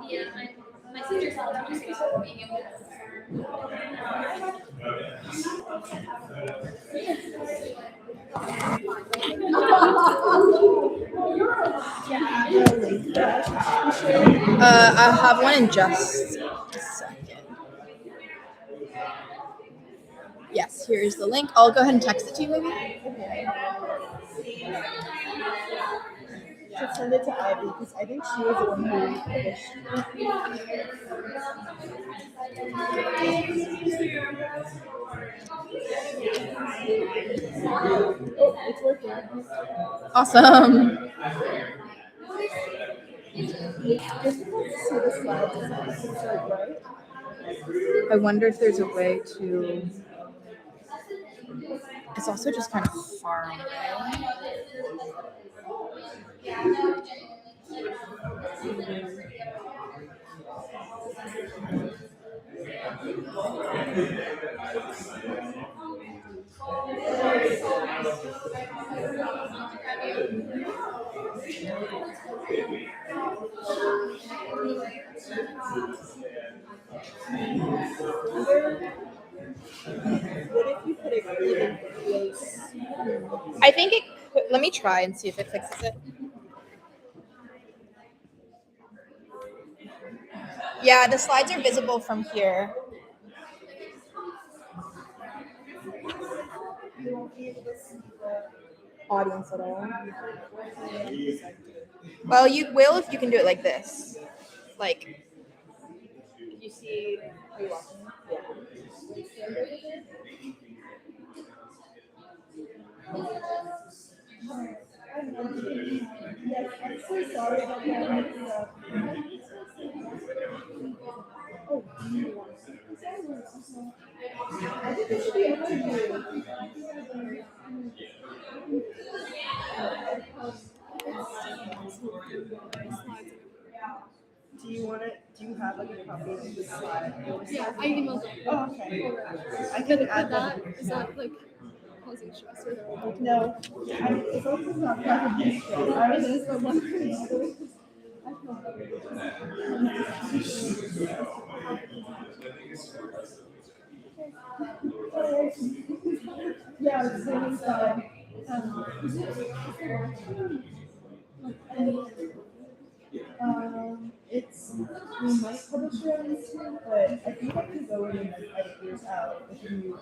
My sister's also being able I'll have one in just a second. Yes, here's the link. I'll go ahead and text it to you, maybe. Should send it to Ivy because I think she was the one who published. Oh, it's working. Awesome. I wonder if there's a way to. It's also just kind of far away. What if you put it really close? I think it could, let me try and see if it fixes it. Yeah, the slides are visible from here. You won't be able to see the audience at all. Well, you will if you can do it like this. Like, You see, are you watching? Yeah. I'm so sorry about that. Oh, I think it should be up to you. Do you want it? Do you have like a copy of the slide? Yeah, I emailed them. Oh, okay. I Could can add that, is that like causing stress or no? As long as it's not causing stress. I was just wondering. Yeah, it's the same side. It's we might publish it on YouTube, but I think I can go in and like edit yours out if you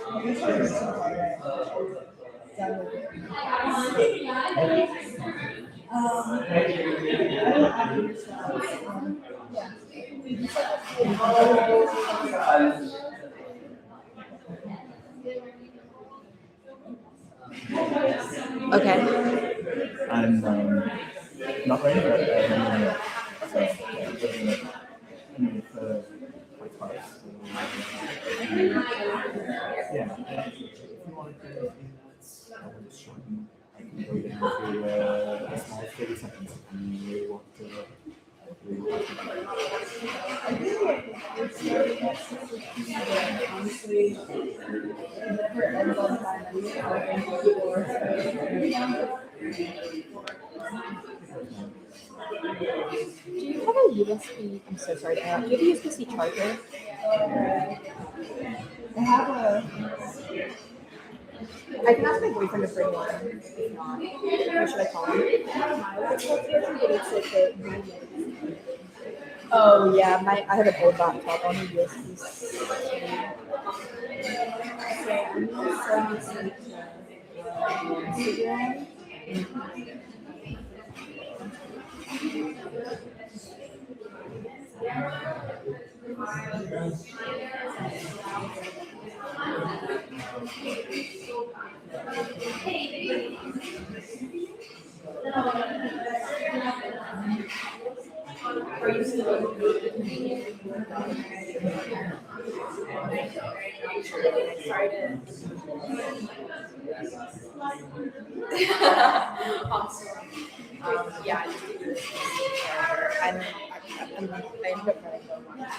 I'll be sure it's alright. Download it. I don't have your slides. okay. I'm not ready, but so quite fast. Yeah. If you want to do it, I will just shorten. I can go down to a small 30 seconds if you really want to. Honestly, it never ends on time. Do you have a USB? I'm so sorry to interrupt. Do you have a USB-C charger? I have a. I can ask my boyfriend to bring one. If not, or should I call him? Oh yeah, I have an old laptop on a USB-C. Okay, I'm gonna send this to Instagram. are you still Yeah, I just did this. I ended up running so much.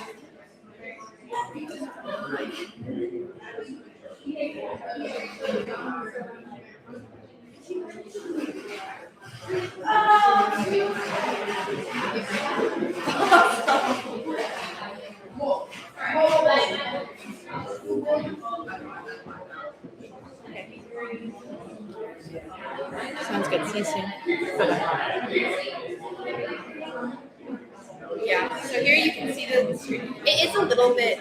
Sounds good. See you soon. Yeah. So here you can see the street. It is a little bit.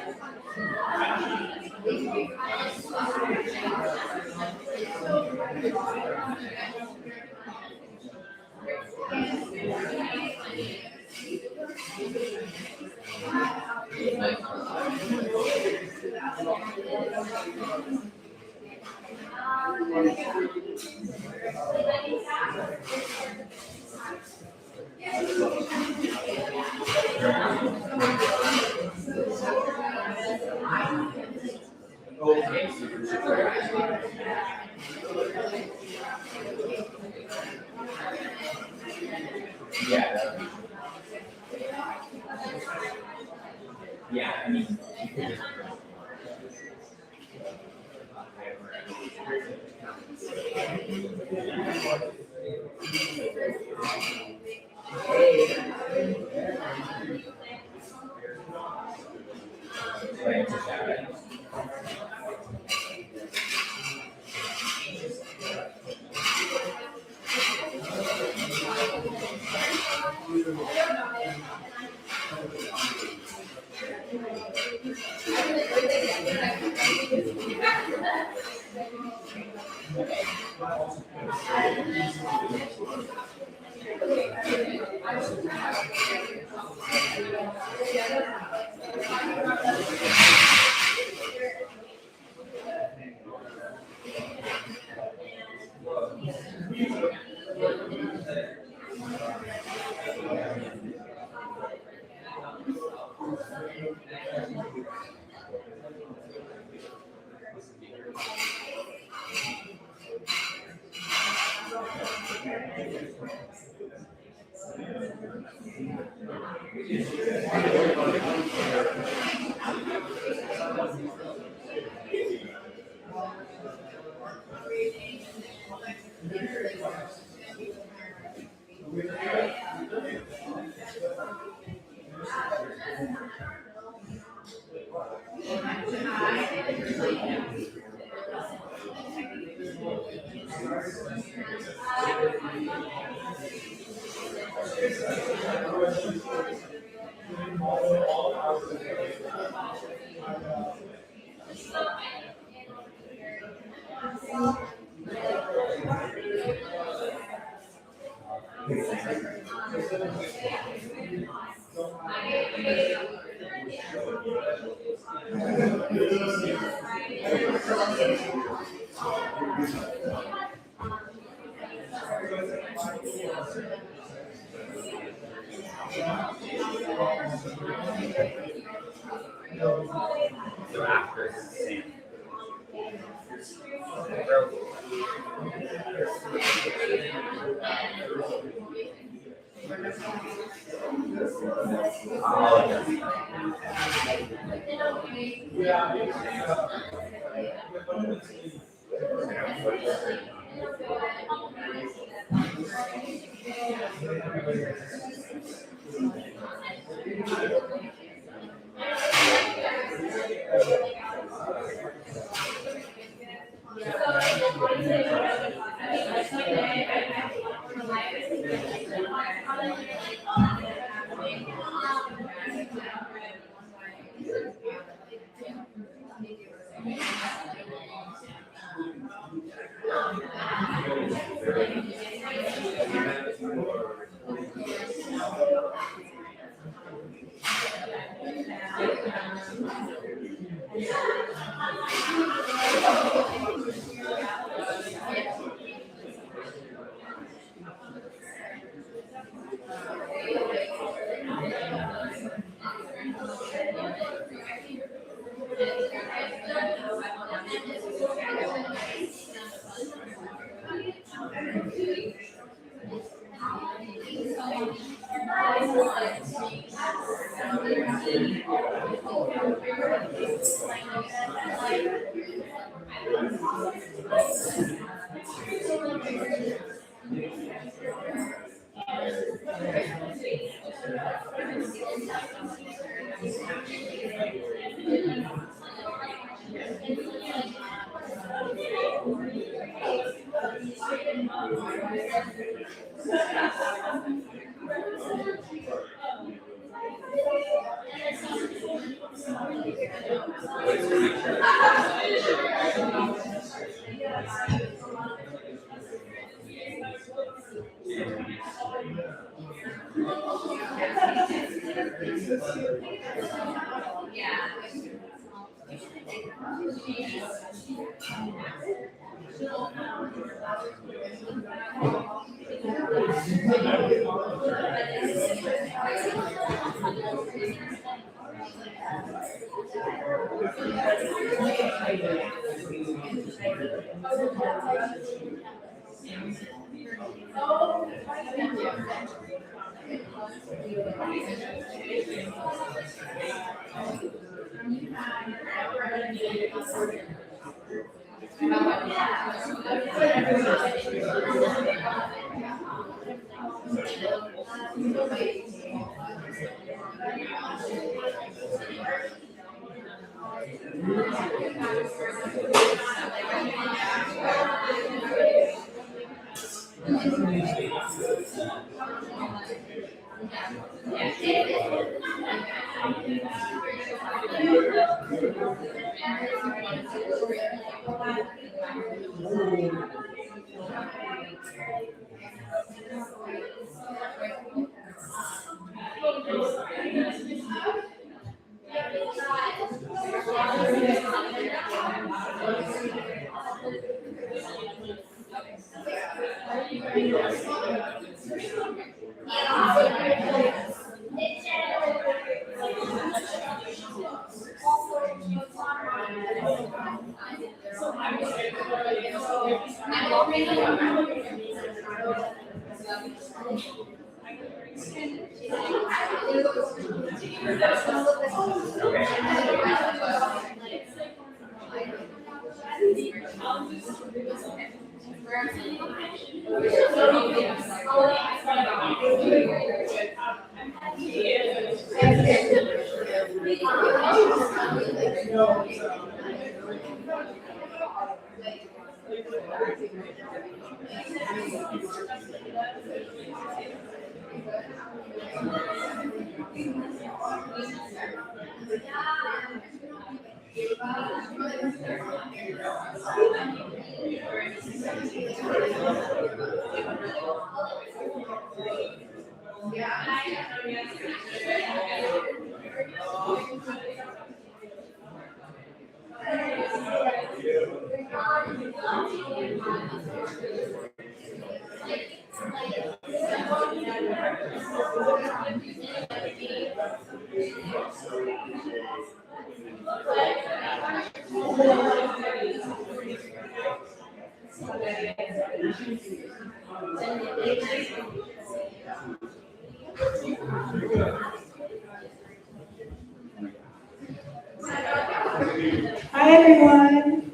Hi everyone.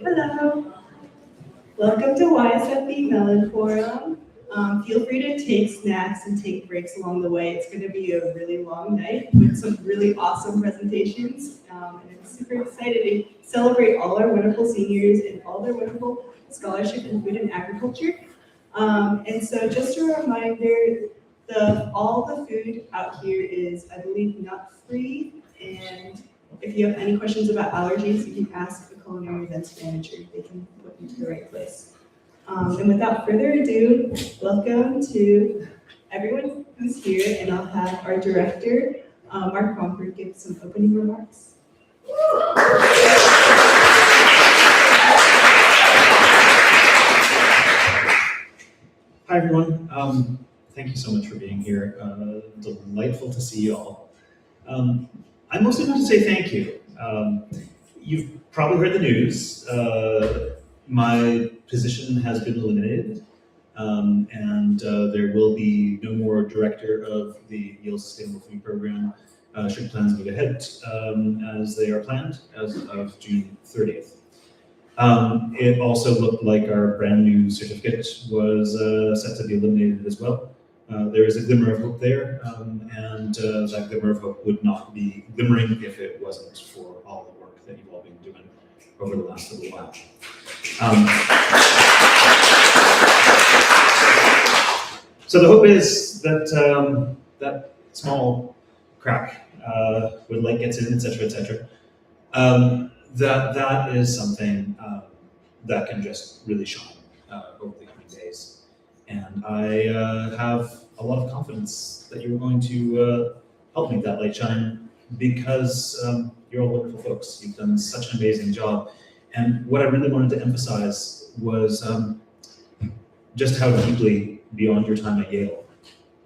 Hello. Welcome to YSFP Melon Forum. Feel free to take snacks and take breaks along the way. It's going to be a really long night with some really awesome presentations. And I'm super excited to celebrate all our wonderful seniors and all their wonderful scholarship in food and agriculture. And so just a reminder, all the food out here is, I believe, nut-free. And if you have any questions about allergies, you can ask the culinary events manager. They can put you to the right place. And without further ado, welcome to everyone who's here, and I'll have our director, Mark Cromford, give some opening remarks. Hi, everyone. Thank you so much for being here. Delightful to see you all. I mostly want to say thank you. You've probably heard the news. My position has been eliminated, and there will be no more director of the Yale Sustainable Food Program should plans move ahead as they are planned as of June 30th. It also looked like our brand new certificate was set to be eliminated as well. There is a glimmer of hope there, and that glimmer of hope would not be glimmering if it wasn't for all the work that you've all been doing over the last little while. Um, so the hope is that that small crack where light gets in, etc., that is something that can just really shine over the coming days. And I have a lot of confidence that you're going to help make that light shine because you're all wonderful folks. You've done such an amazing job. And what I really wanted to emphasize was just how deeply beyond your time at Yale,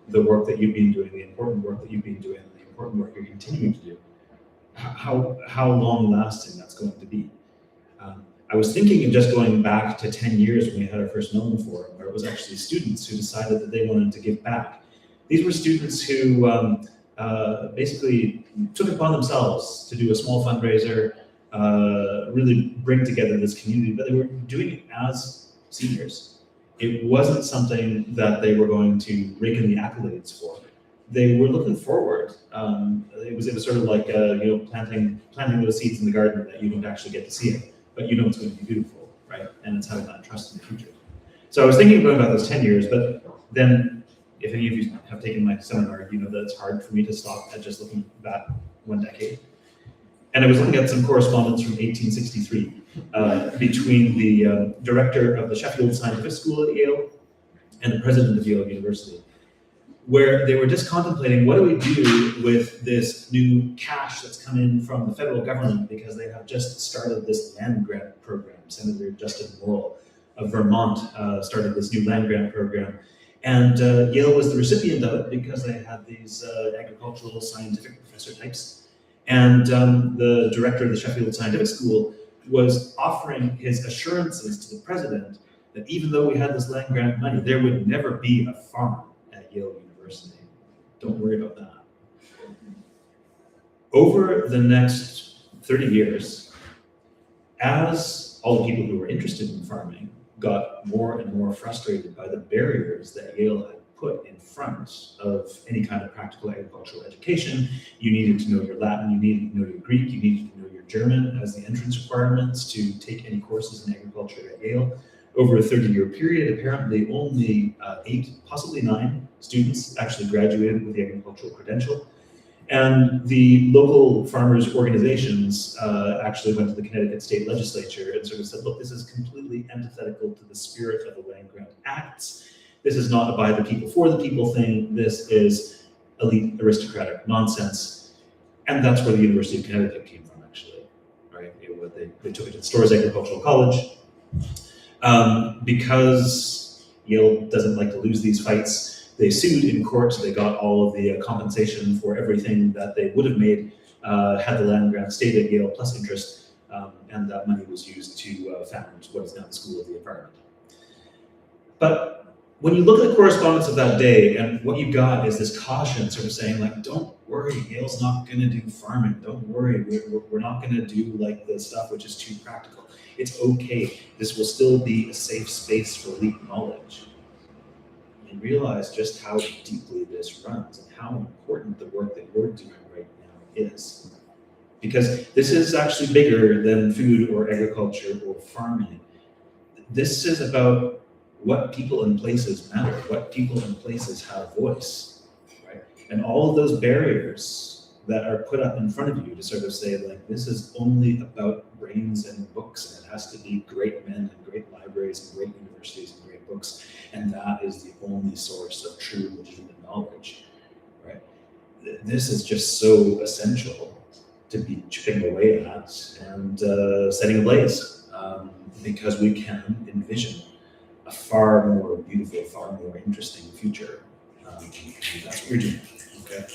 the work that you've been doing, the important work that you've been doing, the important work you're continuing to do, how long lasting that's going to be. I was thinking of just going back to 10 years when we had our first Melon Forum, where it was actually students who decided that they wanted to give back. These were students who basically took it upon themselves to do a small fundraiser, really bring together this community, but they were doing it as seniors. It wasn't something that they were going to rake in the accolades for. They were looking forward. It was sort of like planting those seeds in the garden that you don't actually get to see it, but you know it's going to be beautiful, right? And it's having that trust in the future. So I was thinking of going about those 10 years, but then if any of you have taken my seminar, you know that it's hard for me to stop at just looking back one decade. And I was looking at some correspondence from 1863 between the director of the Sheffield Scientific School at Yale and the president of Yale University, where they were just contemplating what do we do with this new cash that's come in from the federal government because they have just started this land grant program. Senator Justin Morrill of Vermont started this new land grant program. And Yale was the recipient of it because they had these agricultural scientific professor types. And the director of the Sheffield Scientific School was offering his assurances to the president that even though we had this land grant money, there would never be a farm at Yale University. Don't worry about that. Over the next 30 years, as all the people who were interested in farming got more and more frustrated by the barriers that Yale had put in front of any kind of practical agricultural education. You needed to know your Latin, you needed to know your Greek, you needed to know your German as the entrance requirements to take any courses in agriculture at Yale. Over a 30-year period, apparently only 8, possibly 9 students actually graduated with the agricultural credential. And the local farmers' organizations actually went to the Connecticut State Legislature and sort of said, look, this is completely antithetical to the spirit of the Land Grant Acts. This is not a by the people, for the people thing. This is elite aristocratic nonsense. And that's where the University of Connecticut came from, actually, right? They took it to Storrs Agricultural College. Because Yale doesn't like to lose these fights, they sued in court. They got all of the compensation for everything that they would have made had the land grant stayed at Yale plus interest, and that money was used to found what is now the School of the Environment. But when you look at the correspondence of that day, and what you got is this caution sort of saying, like, don't worry, Yale's not going to do farming. Don't worry, we're not going to do like the stuff which is too practical. It's okay. This will still be a safe space for elite knowledge. And realize just how deeply this runs and how important the work that you're doing right now is. Because this is actually bigger than food or agriculture or farming. This is about what people and places matter, what people and places have voice, right? And all of those barriers that are put up in front of you to sort of say, like, this is only about brains and books, and it has to be great men and great libraries and great universities and great books, and that is the only source of true legitimate knowledge, right? This is just so essential to be chipping away at and setting ablaze, because we can envision a far more beautiful, far more interesting future. And that's what we're doing, okay?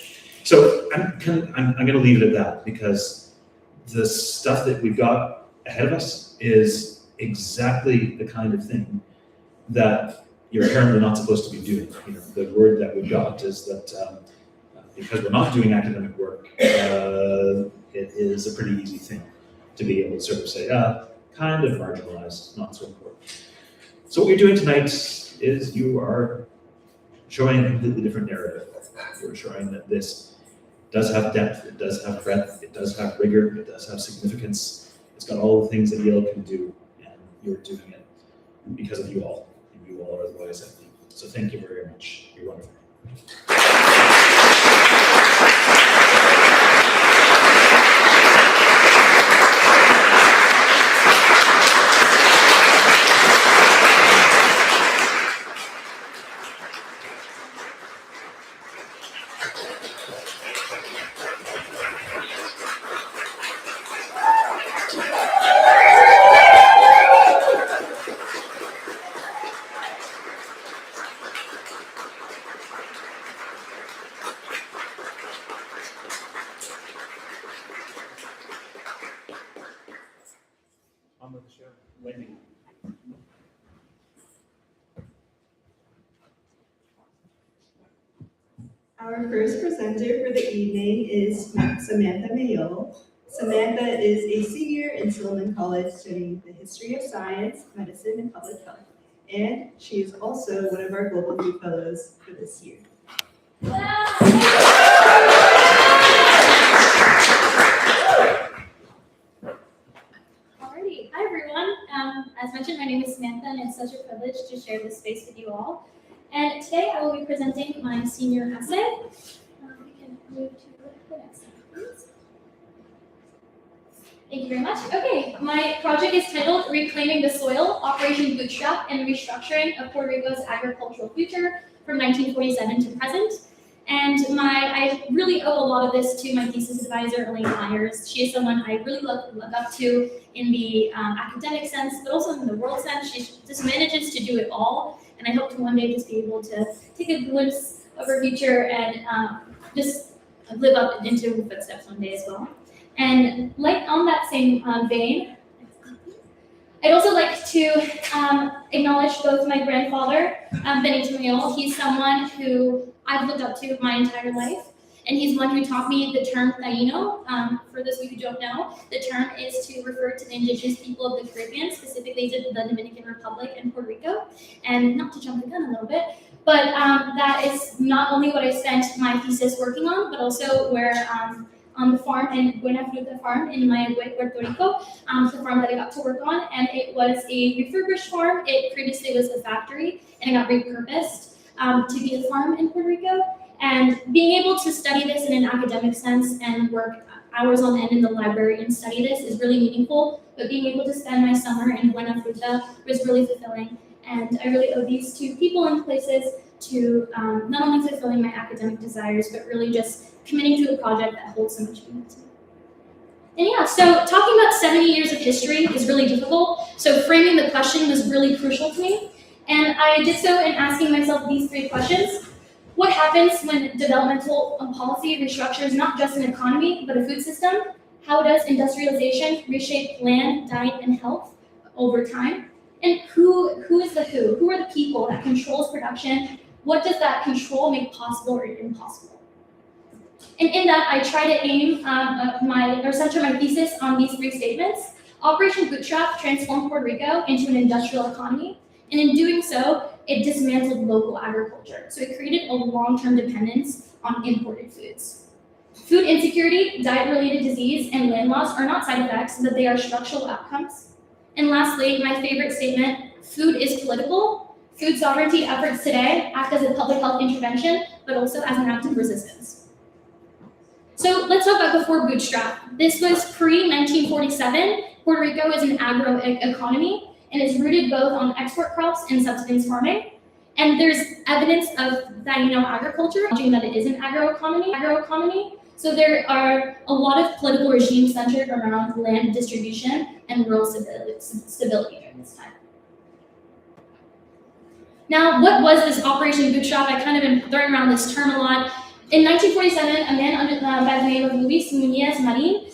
So I'm going to leave it at that, because the stuff that we've got ahead of us is exactly the kind of thing that you're apparently not supposed to be doing. You know, the word that we've got is that because we're not doing academic work, it is a pretty easy thing to be able to sort of say, kind of marginalized, not so important. So what you're doing tonight is you are showing a completely different narrative. You're showing that this does have depth, it does have breadth, it does have rigor, it does have significance. It's got all the things that Yale can do, and you're doing it because of you all, and you all are the YSFP. So thank you very much. You're wonderful. On with the show. Wendy. Our first presenter for the evening is Samantha Mayol. Samantha is a senior in Silliman College studying the history of science, medicine, and public health. And she is also one of our Global Youth Fellows for this year. Alrighty, hi everyone. As mentioned, my name is Samantha, and it's such a privilege to share this space with you all. And today I will be presenting my senior essay. We can move to the next slide, please. Thank you very much. Okay, my project is titled Reclaiming the Soil, Operation Bootstrap and Restructuring of Puerto Rico's Agricultural Future from 1947 to present. And I really owe a lot of this to my thesis advisor, Elaine Myers. She is someone I really look up to in the academic sense, but also in the world sense. She just manages to do it all. And I hope to one day just be able to take a glimpse of her future and just live up into her footsteps one day as well. And like on that same vein, I'd also like to acknowledge both my grandfather, Benito Mayol. He's someone who I've looked up to my entire life, and he's one who taught me the term Taino. For those of you who don't know, the term is to refer to the indigenous people of the Caribbean, specifically to the Dominican Republic and Puerto Rico. And not to jump the gun a little bit, but that is not only what I spent my thesis working on, but also where on the farm in Buena Fruta farm in Mayagüez, Puerto Rico, the farm that I got to work on, and it was a refurbished farm. It previously was a factory, and it got repurposed to be a farm in Puerto Rico. And being able to study this in an academic sense and work hours on end in the library and study this is really meaningful. But being able to spend my summer in Buena Fruta was really fulfilling. And I really owe these to people and places to not only fulfilling my academic desires, but really just committing to a project that holds so much meaning to me. And yeah, so talking about 70 years of history is really difficult. So framing the question was really crucial to me. And I did so in asking myself these three questions. What happens when developmental policy restructures not just an economy, but a food system? How does industrialization reshape land, diet, and health over time? And who is the who? Who are the people that controls production? What does that control make possible or impossible? And in that, I try to aim center my thesis on these three statements. Operation Bootstrap transformed Puerto Rico into an industrial economy. And in doing so, it dismantled local agriculture. So it created a long-term dependence on imported foods. Food insecurity, diet-related disease, and land loss are not side effects, but they are structural outcomes. And lastly, my favorite statement, food is political. Food sovereignty efforts today act as a public health intervention, but also as an act of resistance. So let's talk about before Bootstrap. This was pre-1947. Puerto Rico is an agro economy, and is rooted both on export crops and subsistence farming. And there's evidence of Taino agriculture, showing that it is an agroeconomy. So there are a lot of political regimes centered around land distribution and rural stability during this time. Now, what was this Operation Bootstrap? I kind of been throwing around this term a lot. In 1947, a man by the name of Luis Muñez Marin,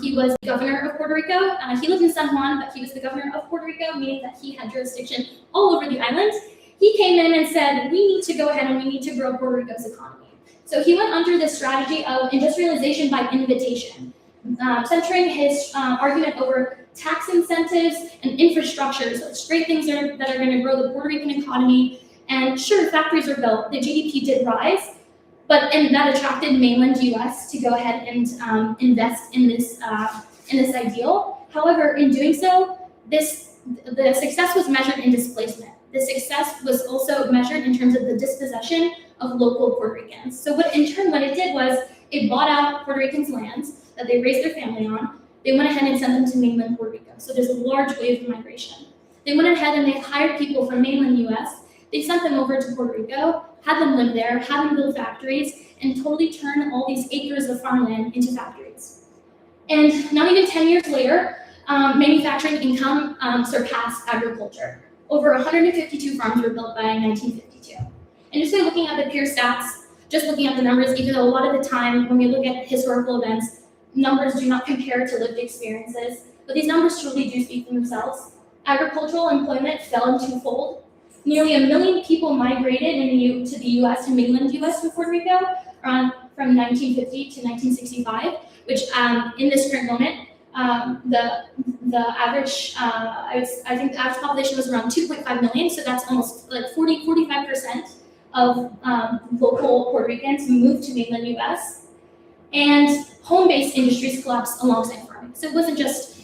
he was the governor of Puerto Rico. He lived in San Juan, but he was the governor of Puerto Rico, meaning that he had jurisdiction all over the island. He came in and said, we need to go ahead and we need to grow Puerto Rico's economy. So he went under the strategy of industrialization by invitation, centering his argument over tax incentives and infrastructure, so straight things that are going to grow the Puerto Rican economy. And sure, factories were built, the GDP did rise, and that attracted mainland US to go ahead and invest in this ideal. However, in doing so, the success was measured in displacement. The success was also measured in terms of the dispossession of local Puerto Ricans. So what it did was it bought out Puerto Ricans' lands that they raised their family on. They went ahead and sent them to mainland Puerto Rico. So there's a large wave of migration. They went ahead and they hired people from mainland US. They sent them over to Puerto Rico, had them live there, had them build factories, and totally turn all these acres of farmland into factories. And not even 10 years later, manufacturing income surpassed agriculture. Over 152 farms were built by 1952. And just by looking at the pure stats, just looking at the numbers, even though a lot of the time when we look at historical events, numbers do not compare to lived experiences, but these numbers truly do speak for themselves. Agricultural employment fell in twofold. Nearly 1 million people migrated to the US, to mainland US from Puerto Rico, from 1950 to 1965, which in this current moment, the average, I think the average population was around 2.5 million, so that's almost like 45% of local Puerto Ricans moved to mainland US. And home-based industries collapsed alongside farming. So it wasn't just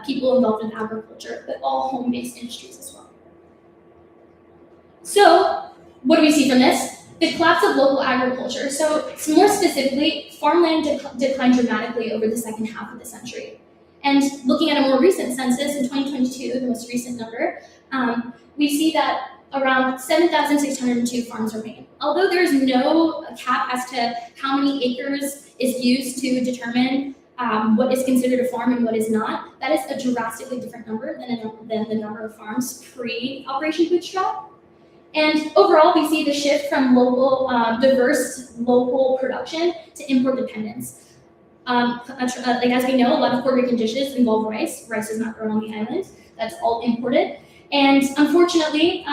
people involved in agriculture, but all home-based industries as well. So what do we see from this? The collapse of local agriculture. So more specifically, farmland declined dramatically over the second half of the century. And looking at a more recent census in 2022, the most recent number, we see that around 7,602 farms remain. Although there is no cap as to how many acres is used to determine what is considered a farm and what is not, that is a drastically different number than the number of farms pre-Operation Bootstrap. And overall, we see the shift from local, diverse local production to import dependence. As we know, a lot of Puerto Rican dishes involve rice. Rice is not grown on the island. That's all imported. And unfortunately,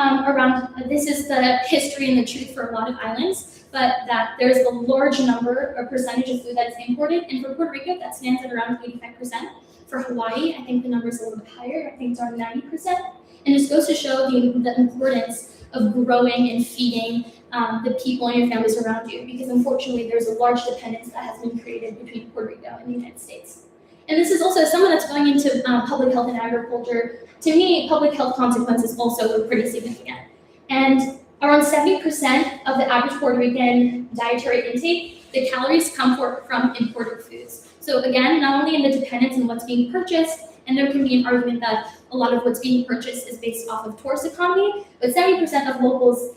this is the history and the truth for a lot of islands, but that there's a large number or percentage of food that is imported. And for Puerto Rico, that stands at around 85%. For Hawaii, I think the number is a little bit higher. I think it's around 90%. And this goes to show the importance of growing and feeding the people and your families around you, because unfortunately there's a large dependence that has been created between Puerto Rico and the United States. And this is also someone that's going into public health and agriculture. To me, public health consequences also were pretty significant. And around 70% of the average Puerto Rican dietary intake, the calories come from imported foods. So again, not only in the dependence on what's being purchased, and there can be an argument that a lot of what's being purchased is based off of tourist economy, but 70% of locals'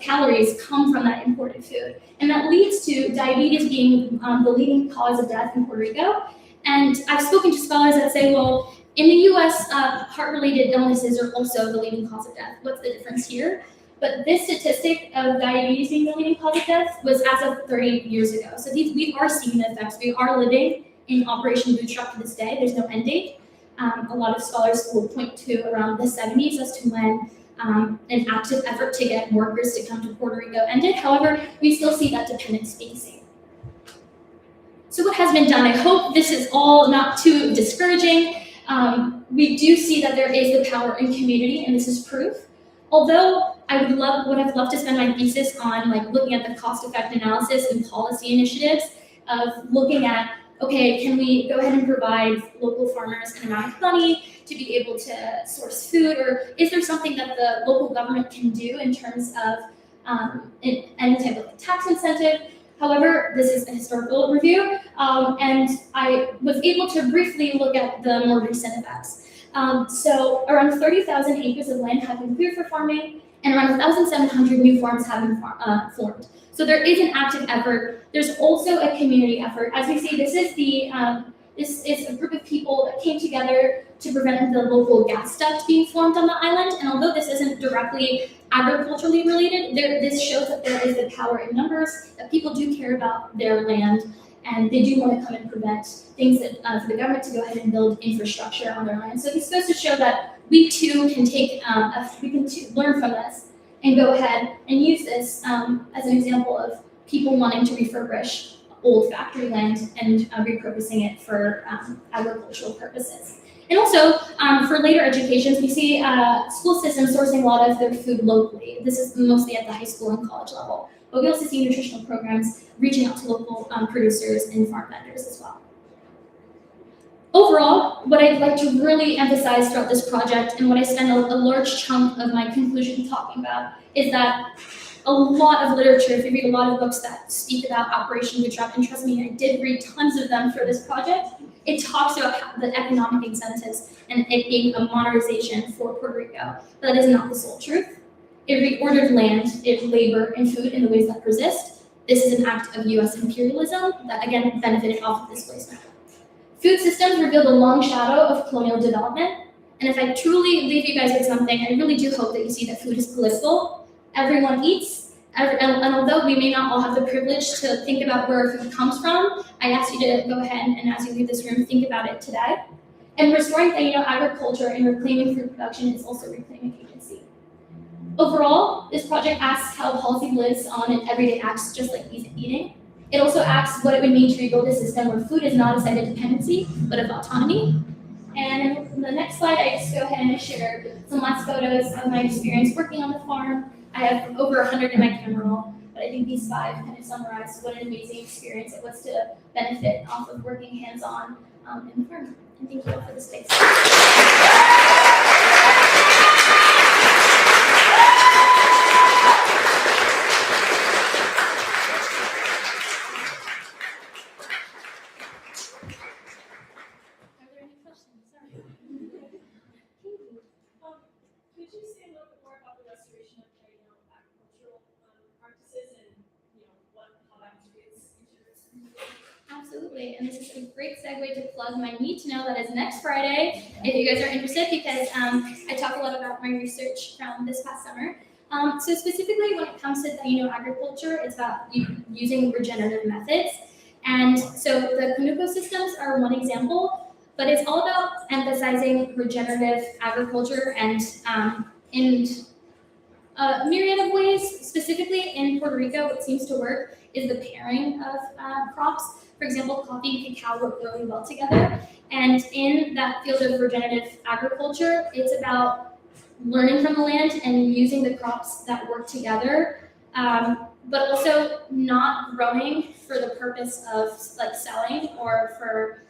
calories come from that imported food. And that leads to diabetes being the leading cause of death in Puerto Rico. And I've spoken to scholars that say, well, in the US, heart-related illnesses are also the leading cause of death. What's the difference here? But this statistic of diabetes being the leading cause of death was as of 30 years ago. So we are seeing the effects. We are living in Operation Bootstrap to this day. There's no end date. A lot of scholars will point to around the 70s as to when an active effort to get workers to come to Puerto Rico ended. However, we still see that dependence being seen. So what has been done? I hope this is all not too discouraging. We do see that there is the power in community, and this is proof. Although I would have loved to spend my thesis on looking at the cost-effect analysis and policy initiatives of looking at, okay, can we go ahead and provide local farmers an amount of money to be able to source food, or is there something that the local government can do in terms of any type of tax incentive? However, this is a historical review, and I was able to briefly look at the more recent effects. So around 30,000 acres of land have been cleared for farming, and around 1,700 new farms have been formed. So there is an active effort. There's also a community effort. As we see, this is a group of people that came together to prevent the local gas duct being formed on the island. And although this isn't directly agriculturally related, this shows that there is the power in numbers, that people do care about their land, and they do want to come and prevent things that, for the government to go ahead and build infrastructure on their land. So this goes to show that we too can learn from this and go ahead and use this as an example of people wanting to refurbish old factory land and repurposing it for agricultural purposes. And also, for later educations, we see school systems sourcing a lot of their food locally. This is mostly at the high school and college level. But we also see nutritional programs reaching out to local producers and farm vendors as well. Overall, what I'd like to really emphasize throughout this project, and what I spend a large chunk of my conclusion talking about, is that a lot of literature, if you read a lot of books that speak about Operation Bootstrap, and trust me, I did read tons of them for this project, it talks about the economic incentives and it being a modernization for Puerto Rico. But that is not the sole truth. It reordered land, labor, and food in the ways that persist. This is an act of US imperialism that again benefited off of displacement. Food systems reveal the long shadow of colonial development. And if I truly leave you guys with something, I really do hope that you see that food is political. Everyone eats, and although we may not all have the privilege to think about where our food comes from, I ask you to go ahead and as you leave this room, think about it today. And restoring Taino agriculture and reclaiming food production is also reclaiming agency. Overall, this project asks how policy lives on in everyday acts just like eating. It also asks what it would mean to rebuild a system where food is not a site of dependency, but of autonomy. And in the next slide, I just go ahead and share some last photos of my experience working on the farm. I have over 100 in my camera roll, but I think these 5 kind of summarize what an amazing experience it was to benefit off of working hands-on in the farm. And thank you all for the space. Could you say a little bit more about the restoration of Taino agricultural practices and how that contributes to Absolutely, and this is a great segue to plug my Need to Know that is next Friday, if you guys are interested, because I talk a lot about my research from this past summer. So specifically when it comes to Taino agriculture, it's about using regenerative methods. And so the Conuco systems are one example, but it's all about emphasizing regenerative agriculture and in a myriad of ways. Specifically in Puerto Rico, what seems to work is the pairing of crops. For example, coffee and cacao work really well together. And in that field of regenerative agriculture, it's about learning from the land and using the crops that work together, but also not growing for the purpose of like selling or for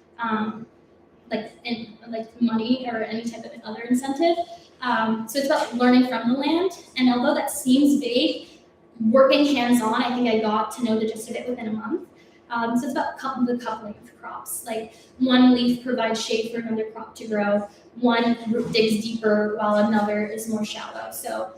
money or any type of other incentive. So it's about learning from the land. And although that seems vague, working hands-on, I think I got to know the gist of it within a month. So it's about the coupling of crops. Like one leaf provides shade for another crop to grow. One root digs deeper while another is more shallow. So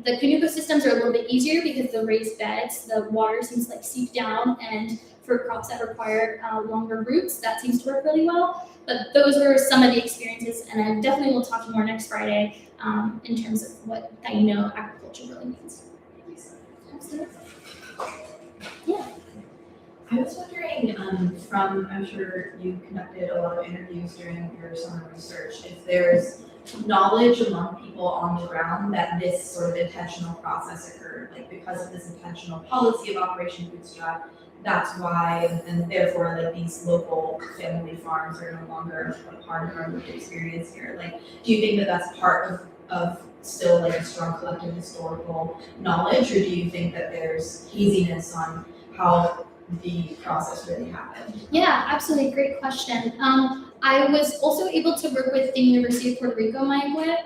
the Conuco systems are a little bit easier because the raised beds, the water seems like seep down, and for crops that require longer roots, that seems to work really well. But those were some of the experiences, and I definitely will talk more next Friday in terms of what Taino agriculture really means. Absolutely. Yeah. I was wondering, I'm sure you conducted a lot of interviews during your summer research, if there's knowledge among people on the ground that this sort of intentional process occurred, like because of this intentional policy of Operation Bootstrap, that's why, and therefore, like these local family farms are no longer a part of our lived experience here. Like, do you think that that's part of still like a strong collective historical knowledge, or do you think that there's haziness on how the process really happened? Yeah, absolutely. Great question. I was also able to work with the University of Puerto Rico, Mayagüez,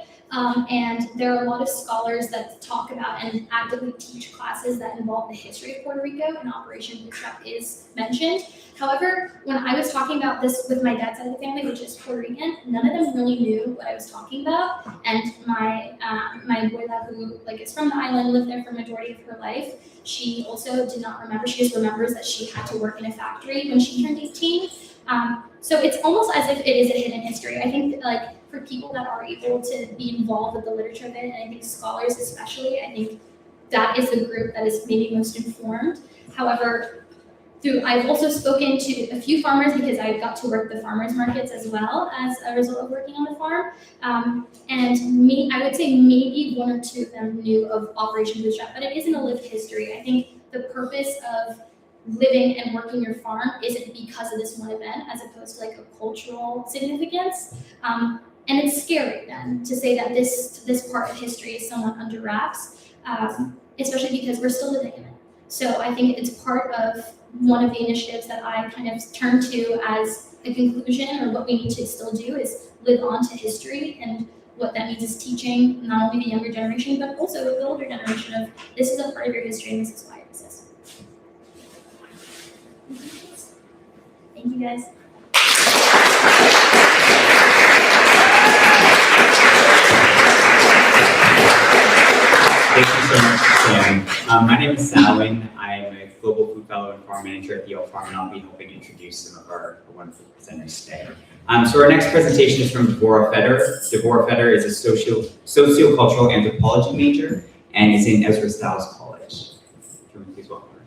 and there are a lot of scholars that talk about and actively teach classes that involve the history of Puerto Rico, and Operation Bootstrap is mentioned. However, when I was talking about this with my dad's side of the family, which is Puerto Rican, none of them really knew what I was talking about. And my abuela, who is from the island, lived there for the majority of her life, she also did not remember. She just remembers that she had to work in a factory when she turned 18. So it's almost as if it is a hidden history. I think for people that are able to be involved with the literature of it, and I think scholars especially, I think that is the group that is maybe most informed. However, I've also spoken to a few farmers because I got to work the farmers markets as well as a result of working on the farm. And I would say maybe one or two of them knew of Operation Bootstrap, but it isn't a lived history. I think the purpose of living and working your farm isn't because of this one event, as opposed to a cultural significance. And it's scary then to say that this part of history is somewhat under wraps, especially because we're still living in it. So I think it's part of one of the initiatives that I kind of turn to as a conclusion, or what we need to still do is live on to history, and what that means is teaching not only the younger generation, but also the older generation of this is a part of your history and this is why it exists. Thank you guys. Thank you so much, Sam. My name is Salwin. I am a Global Food Fellow and Farm Manager at the Yale Farm, and I'll be helping introduce some of our wonderful presenters today. So our next presentation is from Deborah Fetter. Deborah Fetter is a sociocultural anthropology major and is in Ezra Stiles College. Can we please welcome her?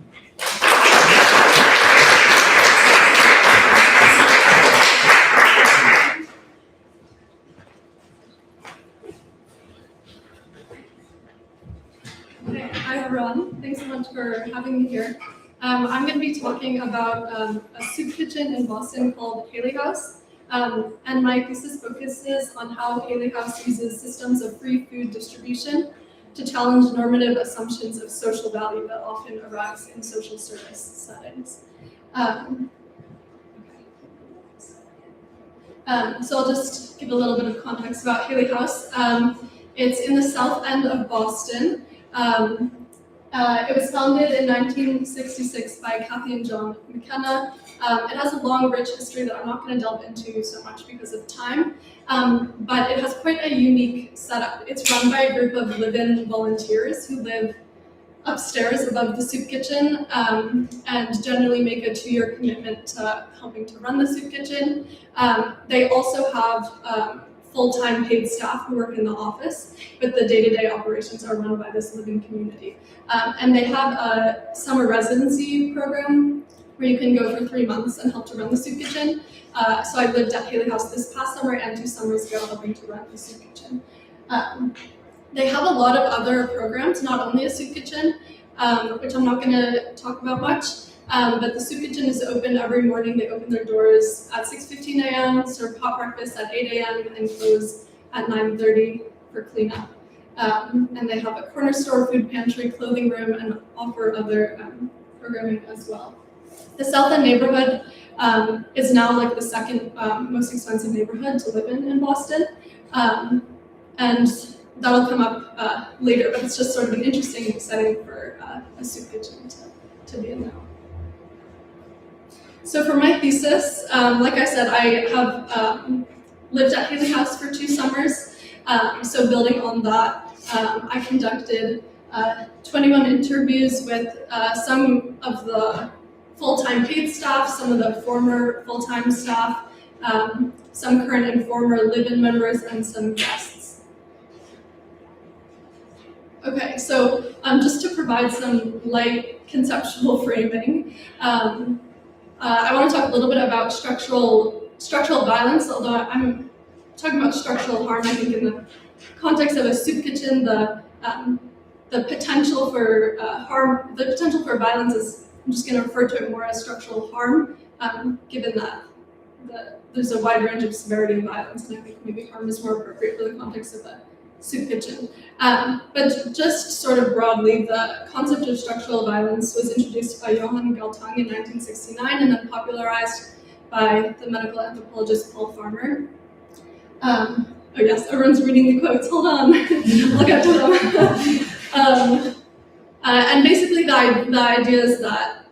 Okay, hi everyone. Thanks so much for having me here. I'm going to be talking about a soup kitchen in Boston called Haley House. And my thesis focuses on how Haley House uses systems of free food distribution to challenge normative assumptions of social value that often arise in social service settings. So I'll just give a little bit of context about Haley House. It's in the south end of Boston. It was founded in 1966 by Kathy and John McKenna. It has a long, rich history that I'm not going to delve into so much because of time, but it has quite a unique setup. It's run by a group of live-in volunteers who live upstairs above the soup kitchen and generally make a 2-year commitment to helping to run the soup kitchen. They also have full-time paid staff who work in the office, but the day-to-day operations are run by this living community. And they have a summer residency program where you can go for 3 months and help to run the soup kitchen. So I lived at Haley House this past summer and 2 summers ago helping to run the soup kitchen. They have a lot of other programs, not only a soup kitchen, which I'm not going to talk about much, but the soup kitchen is open every morning. They open their doors at 6:15 a.m., serve hot breakfast at 8 a.m., and close at 9:30 for cleanup. And they have a corner store, food pantry, clothing room, and offer other programming as well. The South End neighborhood is now like the second most expensive neighborhood to live in Boston. And that'll come up later, but it's just sort of an interesting setting for a soup kitchen to be in now. So for my thesis, like I said, I have lived at Haley House for 2 summers. So building on that, I conducted 21 interviews with some of the full-time paid staff, some of the former full-time staff, some current and former live-in members, and some guests. Okay, so just to provide some light conceptual framing, I want to talk a little bit about structural violence, although I'm talking about structural harm. I think in the context of a soup kitchen, the potential for harm, the potential for violence is, I'm just going to refer to it more as structural harm, given that there's a wide range of severity of violence, and I think maybe harm is more appropriate for the context of a soup kitchen. But just sort of broadly, the concept of structural violence was introduced by Johann Galtung in 1969 and then popularized by the medical anthropologist Paul Farmer. Oh yes, everyone's reading the quotes, hold on, I'll get to them. And basically the idea is that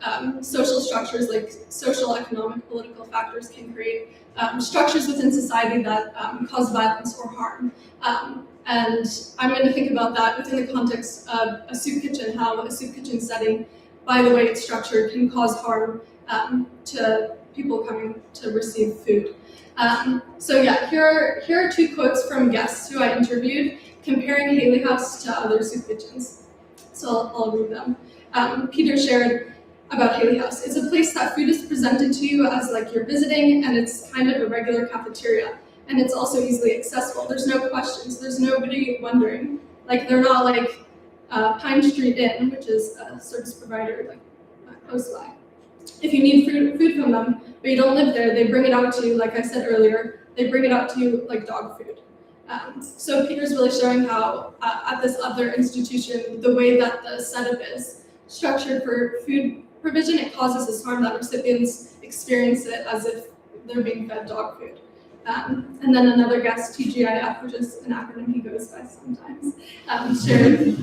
social structures like social, economic, political factors can create structures within society that cause violence or harm. And I'm going to think about that within the context of a soup kitchen, how a soup kitchen setting, by the way it's structured, can cause harm to people coming to receive food. So yeah, here are 2 quotes from guests who I interviewed comparing Haley House to other soup kitchens. So I'll read them. Peter shared about Haley House. It's a place that food is presented to you as like you're visiting, and it's kind of a regular cafeteria. And it's also easily accessible. There's no questions. There's nobody wondering. Like they're not like Pine Street Inn, which is a service provider like close by. If you need food from them, but you don't live there, they bring it out to you. Like I said earlier, they bring it out to you like dog food. So Peter's really showing how at this other institution, the way that the setup is structured for food provision, it causes this harm that recipients experience it as if they're being fed dog food. And then another guest, TGIF, which is an acronym he goes by sometimes, shared,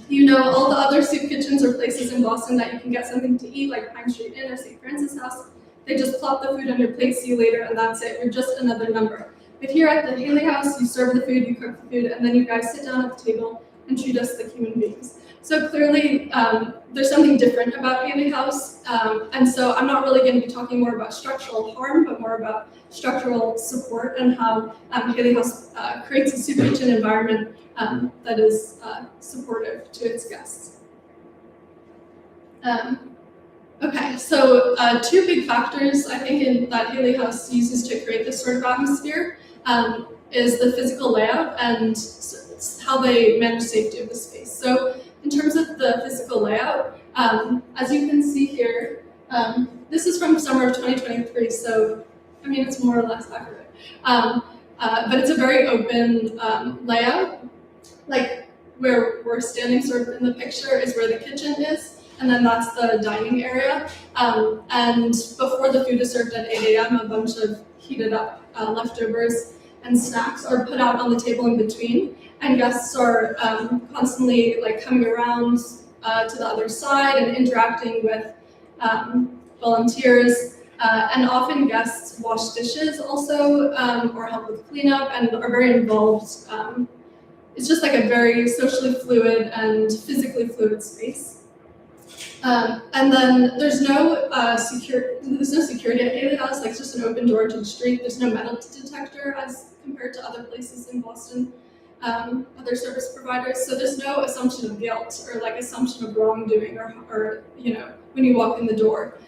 you know, all the other soup kitchens or places in Boston that you can get something to eat, like Pine Street Inn or St. Francis House, they just plop the food on your plate, see you later, and that's it. You're just another number. But here at the Haley House, you serve the food, you cook the food, and then you guys sit down at the table and treat us like human beings. So clearly, there's something different about Haley House, and so I'm not really going to be talking more about structural harm, but more about structural support and how Haley House creates a soup kitchen environment that is supportive to its guests. Okay, so two big factors I think that Haley House uses to create this sort of atmosphere is the physical layout and how they manage safety of the space. So in terms of the physical layout, as you can see here, this is from summer of 2023, so I mean it's more or less accurate. But it's a very open layout. Like where we're standing sort of in the picture is where the kitchen is, and then that's the dining area. And before the food is served at 8 a.m., a bunch of heated up leftovers and snacks are put out on the table in between, and guests are constantly like coming around to the other side and interacting with volunteers. And often guests wash dishes also, or help with cleanup, and are very involved. It's just like a very socially fluid and physically fluid space. And then there's no security at Haley House. Like it's just an open door to the street. There's no metal detector as compared to other places in Boston, other service providers. So there's no assumption of guilt or like assumption of wrongdoing or you know when you walk in the door.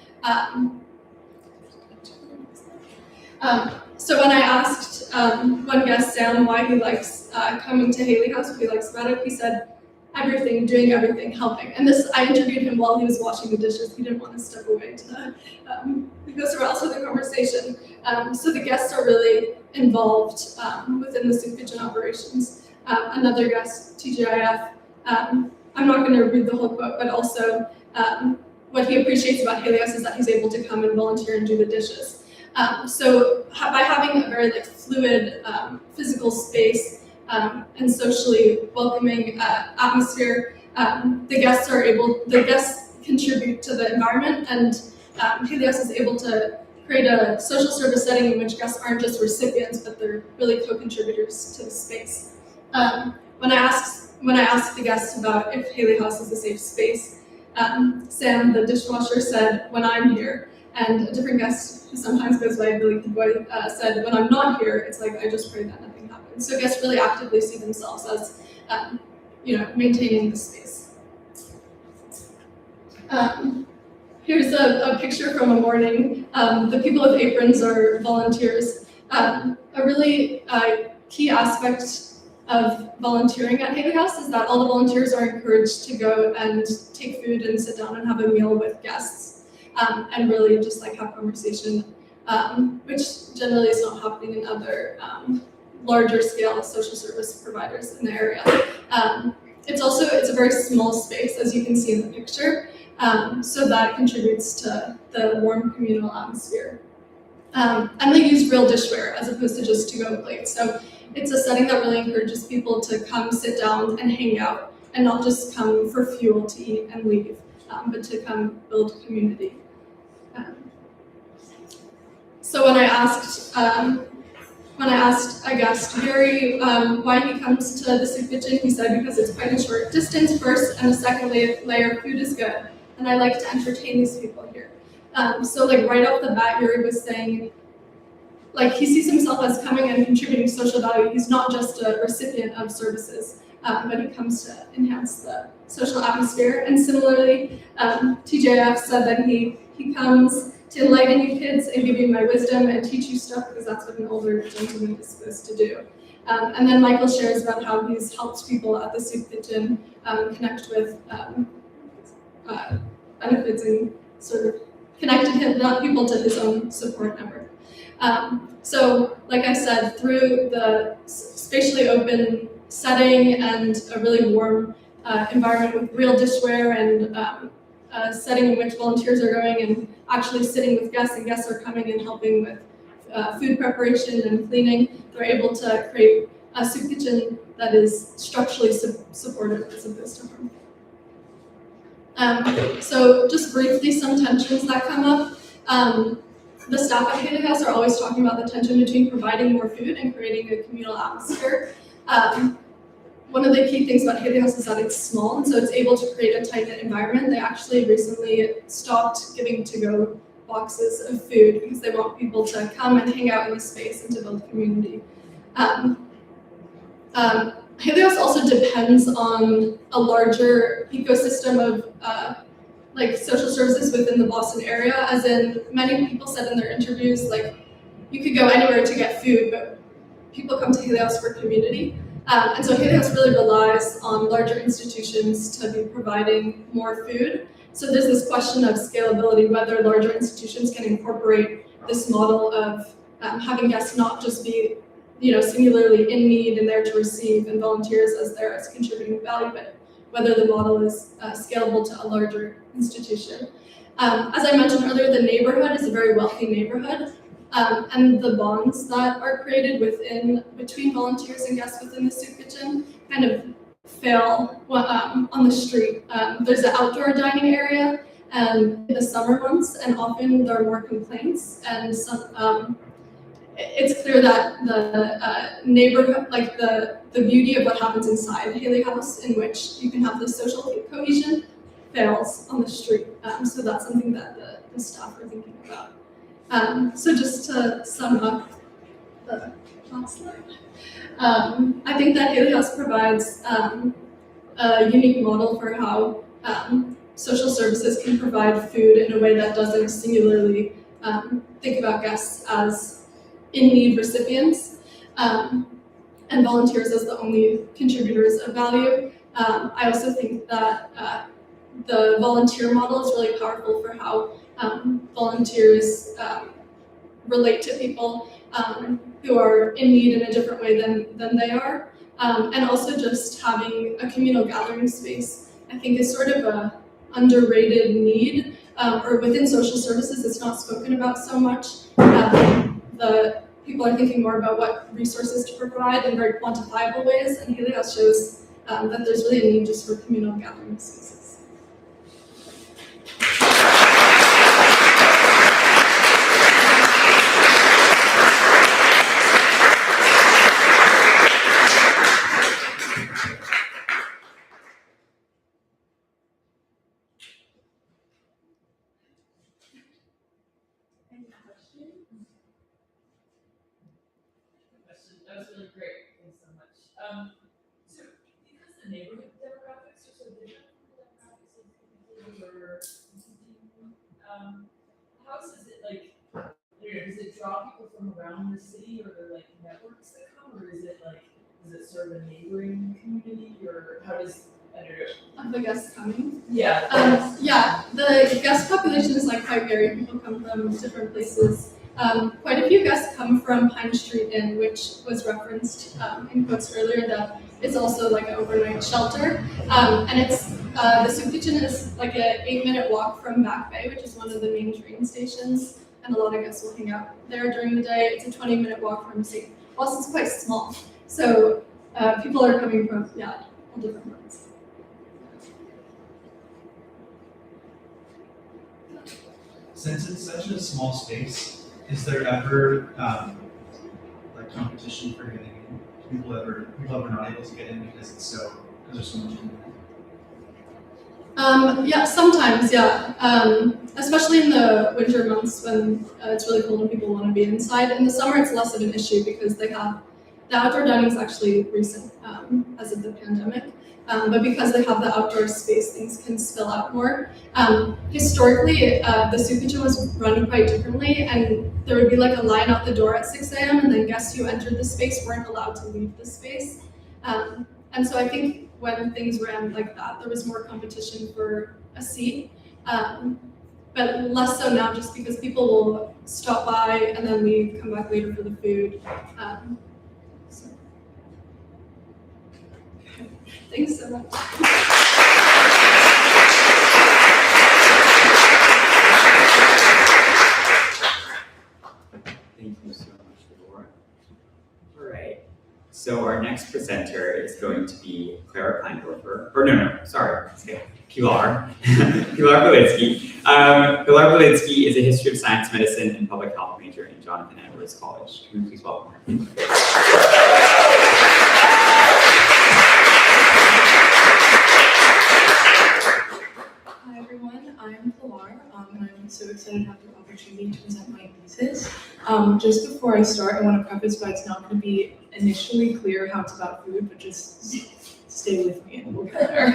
So when I asked one guest, Sam, why he likes coming to Haley House, what he likes about it, he said, everything, doing everything, helping. And this, I interviewed him while he was washing the dishes. He didn't want to step away to go somewhere else with the conversation. So the guests are really involved within the soup kitchen operations. Another guest, TGIF, I'm not going to read the whole quote, but also what he appreciates about Haley House is that he's able to come and volunteer and do the dishes. So by having a very like fluid physical space and socially welcoming atmosphere, the guests contribute to the environment, and Haley House is able to create a social service setting in which guests aren't just recipients, but they're really co-contributors to the space. When I asked the guests about if Haley House is a safe space, Sam, the dishwasher, said, "When I'm here." And a different guest who sometimes goes by Billy Boy said, "When I'm not here, it's like I just pray that nothing happens." So guests really actively see themselves as, maintaining the space. Here's a picture from a morning. The people with aprons are volunteers. A really key aspect of volunteering at Haley House is that all the volunteers are encouraged to go and take food and sit down and have a meal with guests. And really just like have conversation, which generally is not happening in other larger scale social service providers in the area. It's a very small space, as you can see in the picture, so that contributes to the warm communal atmosphere. And they use real dishware as opposed to just to-go plates. So it's a setting that really encourages people to come sit down and hang out and not just come for fuel to eat and leave, but to come build community. So when I asked a guest, Gary, why he comes to the soup kitchen, he said because it's quite a short distance first, and the second layer, food is good, and I like to entertain these people here. So like right off the bat, Yuri was saying, like he sees himself as coming and contributing social value. He's not just a recipient of services, but he comes to enhance the social atmosphere. And similarly, TJF said that he comes to enlighten you kids and give you my wisdom and teach you stuff because that's what an older gentleman is supposed to do. And then Michael shares about how he's helped people at the soup kitchen connect with benefits and sort of connected people to his own support network. So, like I said, through the spatially open setting and a really warm environment with real dishware and setting in which volunteers are going and actually sitting with guests, and guests are coming and helping with food preparation and cleaning. They're able to create a soup kitchen that is structurally supportive as opposed to harmful. So just briefly, some tensions that come up. The staff at Haley House are always talking about the tension between providing more food and creating a communal atmosphere. One of the key things about Haley House is that it's small, and so it's able to create a tight-knit environment. They actually recently stopped giving to-go boxes of food because they want people to come and hang out in the space and to build community. Haley House also depends on a larger ecosystem of like social services within the Boston area, as in many people said in their interviews, like you could go anywhere to get food, but people come to Haley House for community. And so Haley House really relies on larger institutions to be providing more food. So there's this question of scalability, whether larger institutions can incorporate this model of having guests not just be, singularly in need and there to receive, and volunteers as there as contributing value, but whether the model is scalable to a larger institution. As I mentioned earlier, the neighborhood is a very wealthy neighborhood. And the bonds that are created between volunteers and guests within the soup kitchen kind of fail on the street. There's an outdoor dining area in the summer months, and often there are more complaints. And it's clear that the neighborhood, like the beauty of what happens inside Haley House, in which you can have the social cohesion, fails on the street. So that's something that the staff are thinking about. So just to sum up the last slide, I think that Haley House provides a unique model for how social services can provide food in a way that doesn't singularly think about guests as in-need recipients and volunteers as the only contributors of value. I also think that the volunteer model is really powerful for how volunteers relate to people who are in need in a different way than they are. And also just having a communal gathering space, I think, is sort of a underrated need, or within social services, it's not spoken about so much. The people are thinking more about what resources to provide in very quantifiable ways, and Haley House shows that there's really a need just for communal gathering spaces. That was really great. Thanks so much. So because the neighborhood demographics are so different from the demographics of people who are how is it like? Does it draw people from around the city, or are there like networks that come, or is it serve a neighboring community, or how does Of the guests coming? Yeah. Yeah, the guest population is like quite varied. People come from different places. Quite a few guests come from Pine Street Inn, which was referenced in quotes earlier, that it's also like an overnight shelter. And it's the soup kitchen is like an 8-minute walk from Back Bay, which is one of the main train stations, and a lot of guests will hang out there during the day. It's a 20-minute walk from St. Boston's quite small, so people are coming from all different parts. Since it's such a small space, is there ever like competition for getting in? People ever not able to get in because there's so much in there? Yeah, sometimes, yeah. Especially in the winter months when it's really cold and people want to be inside. In the summer, it's less of an issue because they have the outdoor dining is actually recent as of the pandemic. But because they have the outdoor space, things can spill out more. Historically, the soup kitchen was run quite differently, and there would be like a line out the door at 6 a.m. and then guests who entered the space weren't allowed to leave the space. And so I think when things ran like that, there was more competition for a seat. But less so now, just because people will stop by and then leave, come back later for the food. So. Thanks so much. Pilar. Pilar Politsky. Pilar Politsky is a history of science, medicine, and public health major in Jonathan Edwards College. Can we please welcome her? Hi everyone, I'm Pilar, and I'm so excited to have the opportunity to present my thesis. Just before I start, I want to preface by it's not going to be initially clear how it's about food, but just stay with me and we'll get there.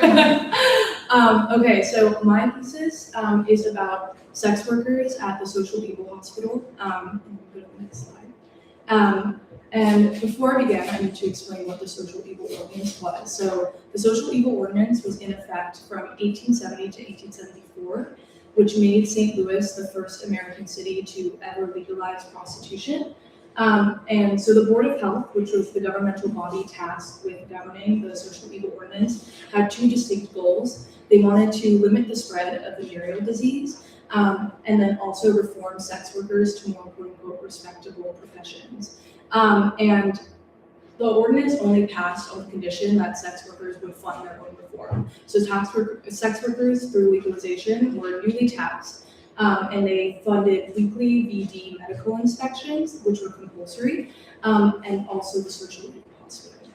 Okay, so my thesis is about sex workers at the Social Evil Hospital. Go to the next slide. And before I begin, I need to explain what the Social Evil Ordinance was. So the Social Evil Ordinance was in effect from 1870 to 1874, which made St. Louis the first American city to ever legalize prostitution. And so the Board of Health, which was the governmental body tasked with governing the Social Evil Ordinance, had two distinct goals. They wanted to limit the spread of venereal disease, and then also reform sex workers to more quote-unquote respectable professions. And the ordinance only passed on the condition that sex workers would fund their own reform. So sex workers, through legalization, were newly taxed, and they funded weekly VD medical inspections, which were compulsory, and also the Social Evil Hospital.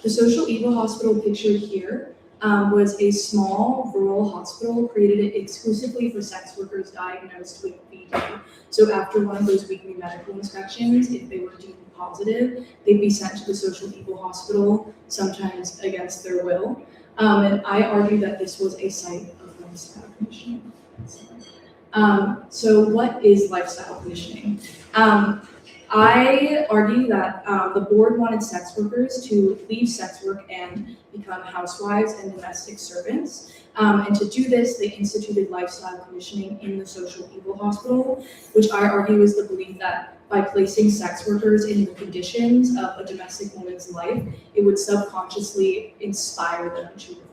The Social Evil Hospital pictured here was a small rural hospital created exclusively for sex workers diagnosed with VD. So after one of those weekly medical inspections, if they were deemed positive, they'd be sent to the Social Evil Hospital, sometimes against their will. And I argue that this was a site of lifestyle conditioning. So what is lifestyle conditioning? I argue that the board wanted sex workers to leave sex work and become housewives and domestic servants. And to do this, they instituted lifestyle conditioning in the Social Evil Hospital, which I argue is the belief that by placing sex workers in the conditions of a domestic woman's life, it would subconsciously inspire them to reform.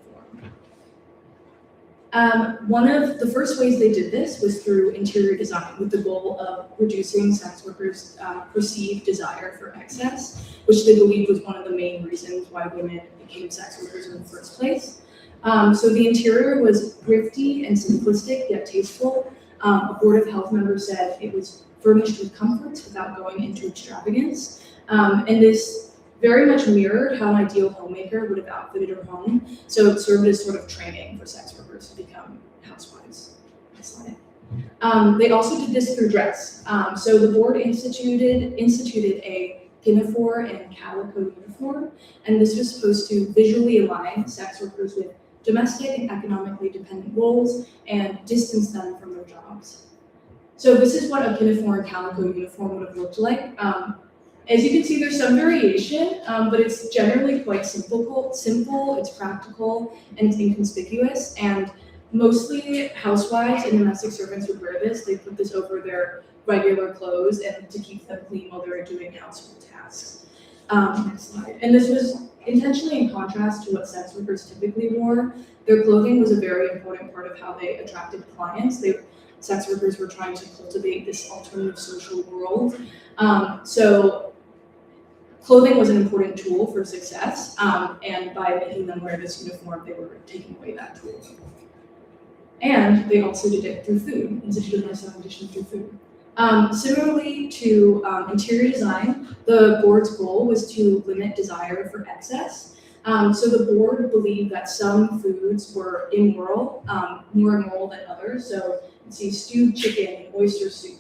One of the first ways they did this was through interior design, with the goal of reducing sex workers' perceived desire for excess, which they believed was one of the main reasons why women became sex workers in the first place. So the interior was thrifty and simplistic, yet tasteful. A Board of Health member said it was furnished with comforts without going into extravagance. And this very much mirrored how an ideal homemaker would have outfitted her home. So it served as sort of training for sex workers to become housewives. Next slide. They also did this through dress. So the board instituted a pinafore and calico uniform, and this was supposed to visually align sex workers with domestic and economically dependent roles and distance them from their jobs. So this is what a pinafore and calico uniform would have looked like. As you can see, there's some variation, but it's generally quite simple, it's practical, and it's inconspicuous. And mostly housewives and domestic servants would wear this. They put this over their regular clothes and to keep them clean while they're doing household tasks. Next slide. And this was intentionally in contrast to what sex workers typically wore. Their clothing was a very important part of how they attracted clients. Sex workers were trying to cultivate this alternative social world. So clothing was an important tool for success, and by making them wear this uniform, they were taking away that tool. And they also did it through food, instituted lifestyle conditioning through food. Similarly to interior design, the board's goal was to limit desire for excess. So the board believed that some foods were immoral, more immoral than others. So you see stewed chicken and oyster soup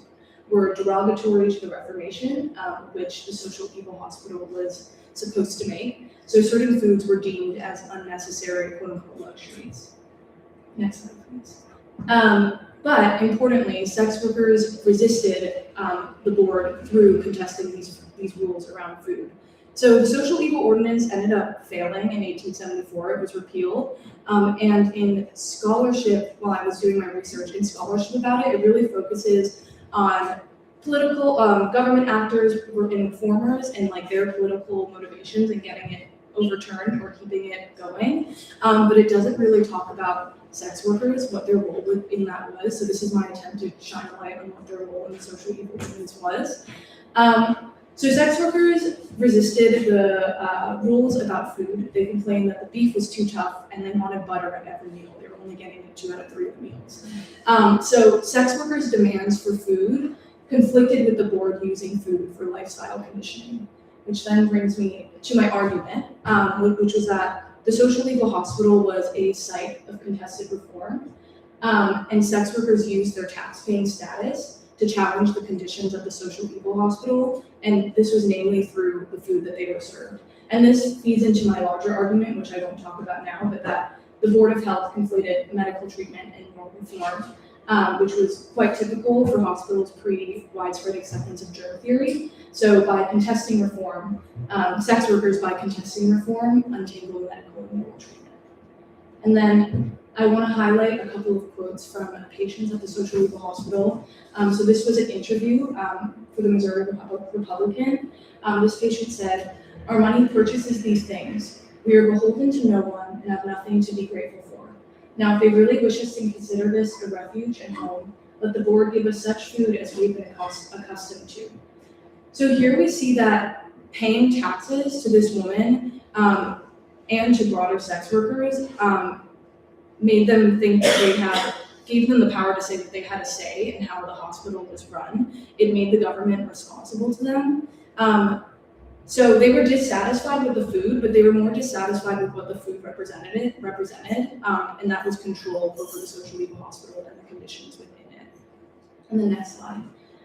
were derogatory to the Reformation, which the Social Evil Hospital was supposed to make. So certain foods were deemed as unnecessary quote-unquote luxuries. Next slide, please. But importantly, sex workers resisted the board through contesting these rules around food. So the Social Evil Ordinance ended up failing in 1874. It was repealed. And in scholarship, while I was doing my research in scholarship about it, it really focuses on political government actors and reformers and like their political motivations and getting it overturned or keeping it going. But it doesn't really talk about sex workers, what their role in that was. So this is my attempt to shine a light on what their role in the Social Evil Ordinance was. So sex workers resisted the rules about food. They complained that the beef was too tough and they wanted butter at every meal. They were only getting it 2 out of 3 of the meals. So sex workers' demands for food conflicted with the board using food for lifestyle conditioning, which then brings me to my argument, which was that the social legal hospital was a site of contested reform, and sex workers used their tax-paying status to challenge the conditions of the social evil hospital, and this was namely through the food that they were served. And this feeds into my larger argument, which I won't talk about now, but that the Board of Health conflated medical treatment and norm reform, which was quite typical for hospitals pre-widespread acceptance of germ theory. So by contesting reform, sex workers by contesting reform untangle medical and moral treatment. And then I want to highlight a couple of quotes from patients at the social legal hospital. So this was an interview for the Missouri Republican. This patient said, "Our money purchases these things. We are beholden to no one and have nothing to be grateful for. Now, if they really wish us to consider this a refuge and home, let the board give us such food as we've been accustomed to." So here we see that paying taxes to this woman and to broader sex workers made them think that gave them the power to say that they had a say in how the hospital was run. It made the government responsible to them. So they were dissatisfied with the food, but they were more dissatisfied with what the food represented, and that was control over the social legal hospital and the conditions within it. And the next slide.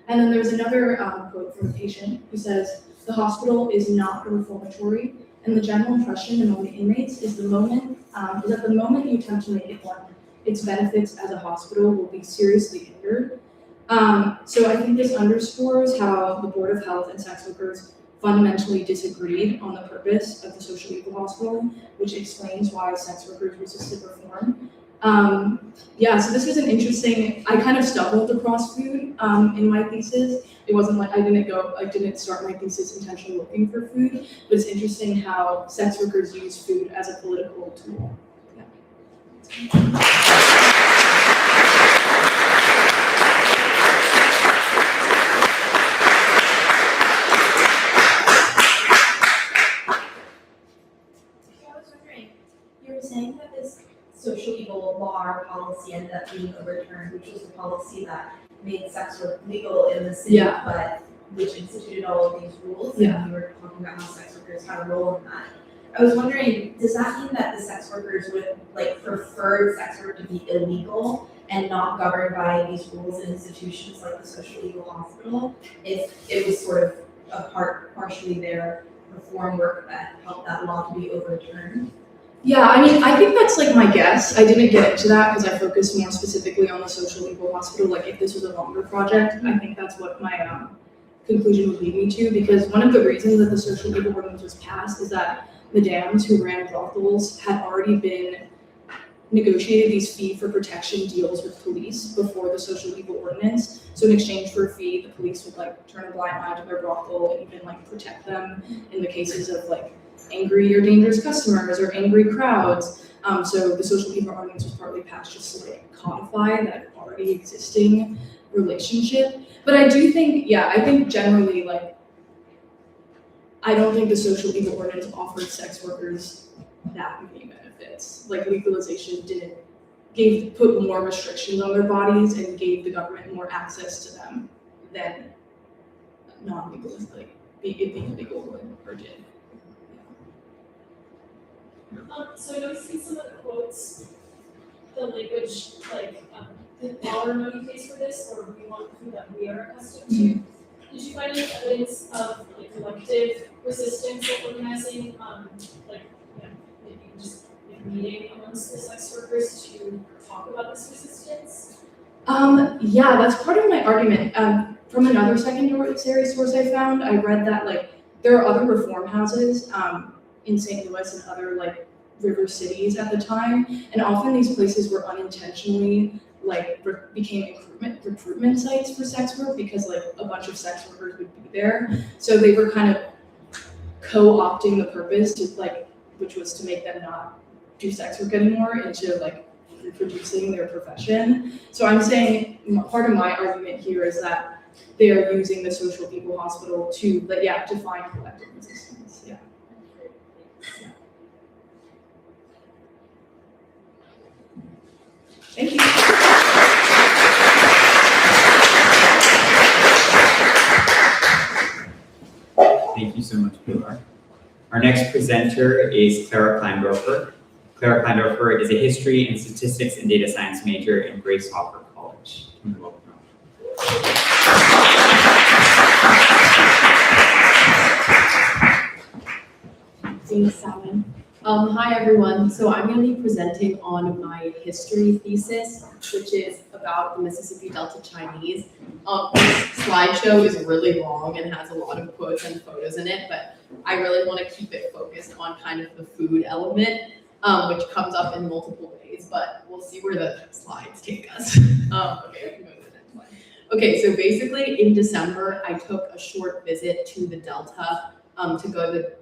And then there's another quote from a patient who says, "The hospital is not a reformatory, and the general impression among the inmates is that the moment you attempt to make it one, its benefits as a hospital will be seriously hindered." So I think this underscores how the Board of Health and sex workers fundamentally disagreed on the purpose of the social legal hospital, which explains why sex workers resisted reform. So this was an interesting, I kind of stumbled across food in my thesis. It wasn't like I didn't start my thesis intentionally looking for food, but it's interesting how sex workers use food as a political tool. I was wondering, you were saying that this social evil law or policy ended up being overturned, which was the policy that made sex work legal in the city, Yeah. but which instituted all of these rules. Yeah. And you were talking about how sex workers had a role in that. I was wondering, does that mean that the sex workers would prefer sex work to be illegal and not governed by these rules and institutions like the social evil hospital, if it was sort of partially their reform work that helped that law to be overturned? Yeah, I mean, I think that's like my guess. I didn't get into that because I focused more specifically on the social legal hospital. Like if this was a longer project, I think that's what my conclusion would lead me to, because one of the reasons that the social legal ordinance was passed is that madams who ran brothels had already been negotiated these fee for protection deals with police before the social legal ordinance. So in exchange for a fee, the police would turn a blind eye to their brothel and even protect them in the cases of angry or dangerous customers or angry crowds. So the social legal ordinance was partly passed just to codify that already existing relationship. But I do think, I think generally I don't think the social legal ordinance offered sex workers that many benefits. Legalization put more restrictions on their bodies and gave the government more access to them than non-legal, being legal would or did. So I noticed in some of the quotes, the language, the dollar money pays for this, or we want food that we are accustomed to. Did you find any evidence of collective resistance or organizing, maybe just meeting amongst the sex workers to talk about this resistance? That's part of my argument. From another secondary source I found, I read that there are other reform houses in St. Louis and other river cities at the time, and often these places were unintentionally became recruitment sites for sex work because a bunch of sex workers would be there. So they were kind of co-opting the purpose to which was to make them not do sex work anymore into reproducing their profession. So I'm saying part of my argument here is that they're using the social people hospital to find collective resistance. Yeah. Thank you. Thank you so much, Pilar. Our next presenter is Clara Kleindorfer. Clara Kleindorfer is a history and statistics and data science major in Grace Hopper College. Welcome. Thanks, Salmon. Hi, everyone. So I'm going to be presenting on my history thesis, which is about the Mississippi Delta Chinese. This slideshow is really long and has a lot of quotes and photos in it, but I really want to keep it focused on kind of the food element, which comes up in multiple ways, but we'll see where the slides take us. Okay, we can go to the next one. Okay, so basically in December, I took a short visit to the Delta to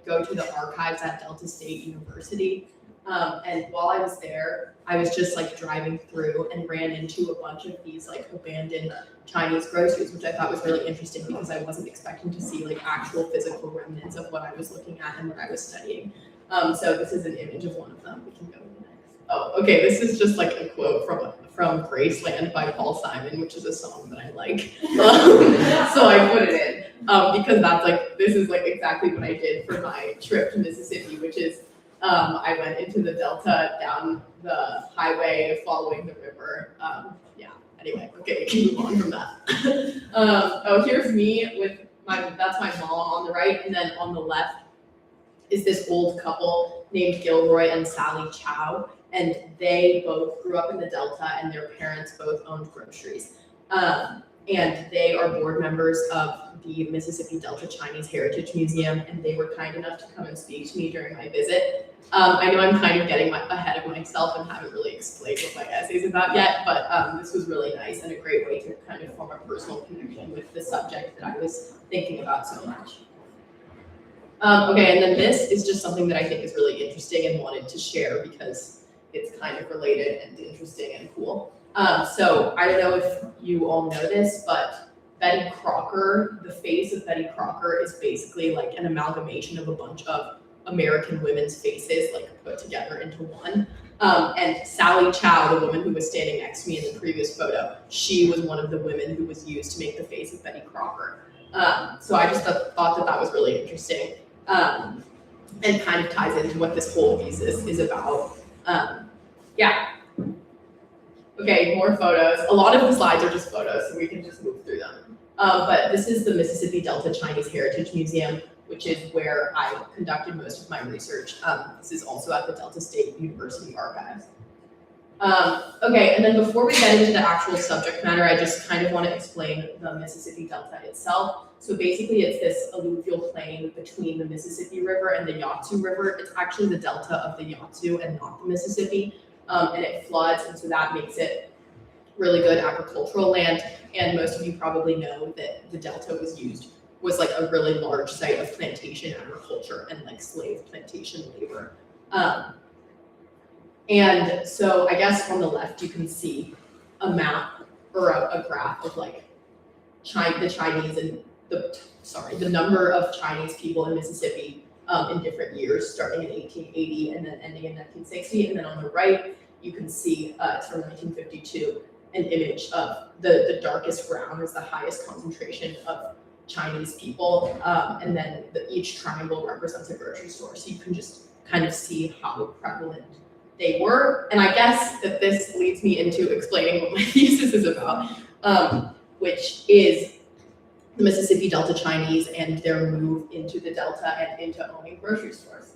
go to the archives at Delta State University. And while I was there, I was just like driving through and ran into a bunch of these like abandoned Chinese groceries, which I thought was really interesting because I wasn't expecting to see like actual physical remnants of what I was looking at and what I was studying. So this is an image of one of them. We can go to the next. Oh, okay. This is just like a quote from Graceland by Paul Simon, which is a song that I like. So I put it in. Because that's like, this is like exactly what I did for my trip to Mississippi, which is I went into the Delta down the highway following the river. Anyway, okay, we can move on from that. Here's me with that's my mom on the right, and then on the left is this old couple named Gilroy and Sally Chow, and they both grew up in the Delta, and their parents both owned groceries. And they are board members of the Mississippi Delta Chinese Heritage Museum, and they were kind enough to come and speak to me during my visit. I know I'm kind of getting ahead of myself and haven't really explained what my essay is about yet, but this was really nice and a great way to kind of form a personal connection with the subject that I was thinking about so much. Okay, and then this is just something that I think is really interesting and wanted to share because it's kind of related and interesting and cool. So I don't know if you all know this, but Betty Crocker, the face of Betty Crocker is basically like an amalgamation of a bunch of American women's faces like put together into one. And Sally Chow, the woman who was standing next to me in the previous photo, she was one of the women who was used to make the face of Betty Crocker. So I just thought that was really interesting and kind of ties into what this whole thesis is about. Okay, more photos. A lot of the slides are just photos, so we can just move through them. But this is the Mississippi Delta Chinese Heritage Museum, which is where I conducted most of my research. This is also at the Delta State University Archives. Okay, and then before we get into the actual subject matter, I just kind of want to explain the Mississippi Delta itself. So basically it's this alluvial plain between the Mississippi River and the Yatsu River. It's actually the delta of the Yatsu and not the Mississippi. And it floods, and so that makes it really good agricultural land. And most of you probably know that the delta was like a really large site of plantation agriculture and like slave plantation labor. And so I guess on the left you can see a map or a graph of like the Chinese and the number of Chinese people in Mississippi in different years, starting in 1880 and then ending in 1960. And then on the right, you can see it's from 1952, an image of the darkest brown is the highest concentration of Chinese people. And then each triangle represents a grocery store. So you can just kind of see how prevalent they were. And I guess that this leads me into explaining what my thesis is about, which is the Mississippi Delta Chinese and their move into the Delta and into owning grocery stores.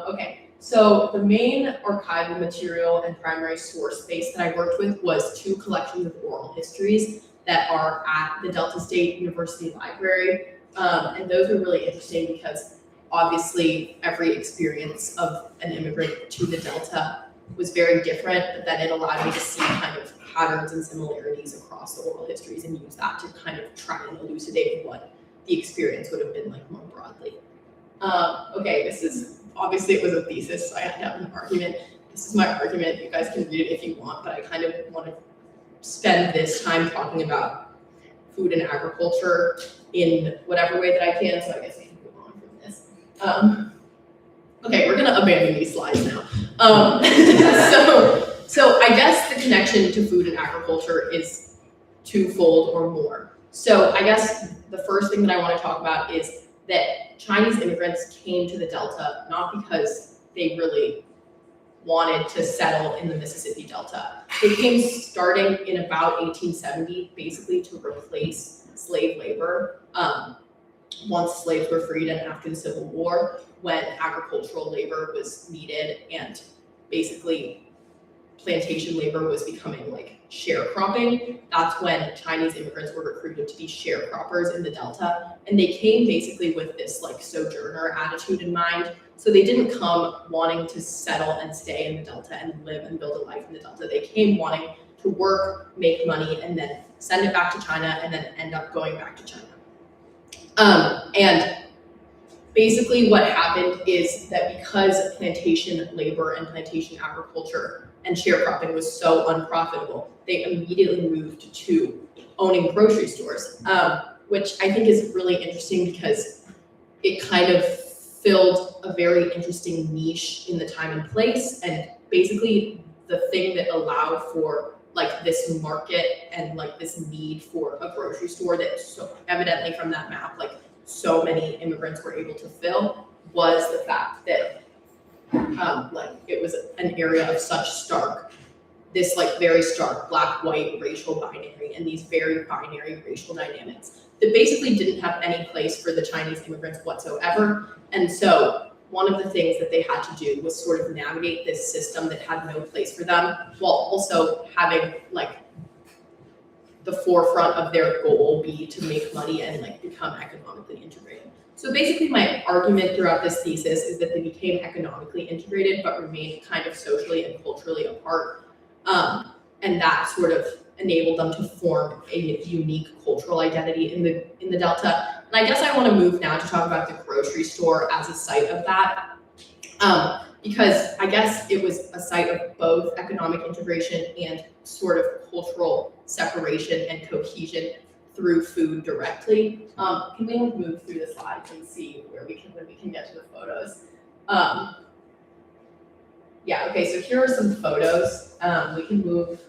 Okay, so the main archival material and primary source base that I worked with was 2 collections of oral histories that are at the Delta State University Library. And those were really interesting because obviously every experience of an immigrant to the Delta was very different, but then it allowed me to see kind of patterns and similarities across the oral histories and use that to kind of try and elucidate what the experience would have been like more broadly. Okay, this is, obviously it was a thesis, so I had to have an argument. This is my argument, you guys can read it if you want, but I kind of want to spend this time talking about food and agriculture in whatever way that I can, so I guess I can move on from this. Okay, we're gonna abandon these slides now. So I guess the connection to food and agriculture is twofold or more. So I guess the first thing that I want to talk about is that Chinese immigrants came to the Delta not because they really wanted to settle in the Mississippi Delta. They came starting in about 1870, basically to replace slave labor. Once slaves were freed and after the Civil War, when agricultural labor was needed and basically plantation labor was becoming like sharecropping, that's when Chinese immigrants were recruited to be sharecroppers in the Delta. And they came basically with this like sojourner attitude in mind. So they didn't come wanting to settle and stay in the Delta and live and build a life in the Delta. They came wanting to work, make money, and then send it back to China and then end up going back to China. And basically what happened is that because plantation labor and plantation agriculture and sharecropping was so unprofitable, they immediately moved to owning grocery stores, which I think is really interesting because it kind of filled a very interesting niche in the time and place, and basically the thing that allowed for like this market and like this need for a grocery store that so evidently from that map, like so many immigrants were able to fill, was the fact that like it was an area of such this like very stark black-white racial binary and these very binary racial dynamics that basically didn't have any place for the Chinese immigrants whatsoever. And so one of the things that they had to do was sort of navigate this system that had no place for them, while also having like the forefront of their goal be to make money and like become economically integrated. So basically my argument throughout this thesis is that they became economically integrated but remained kind of socially and culturally apart. And that sort of enabled them to form a unique cultural identity in the Delta. And I guess I want to move now to talk about the grocery store as a site of that. Because I guess it was a site of both economic integration and sort of cultural separation and cohesion through food directly. Can we move through the slides and see when we can get to the photos? Yeah, okay, so here are some photos. We can move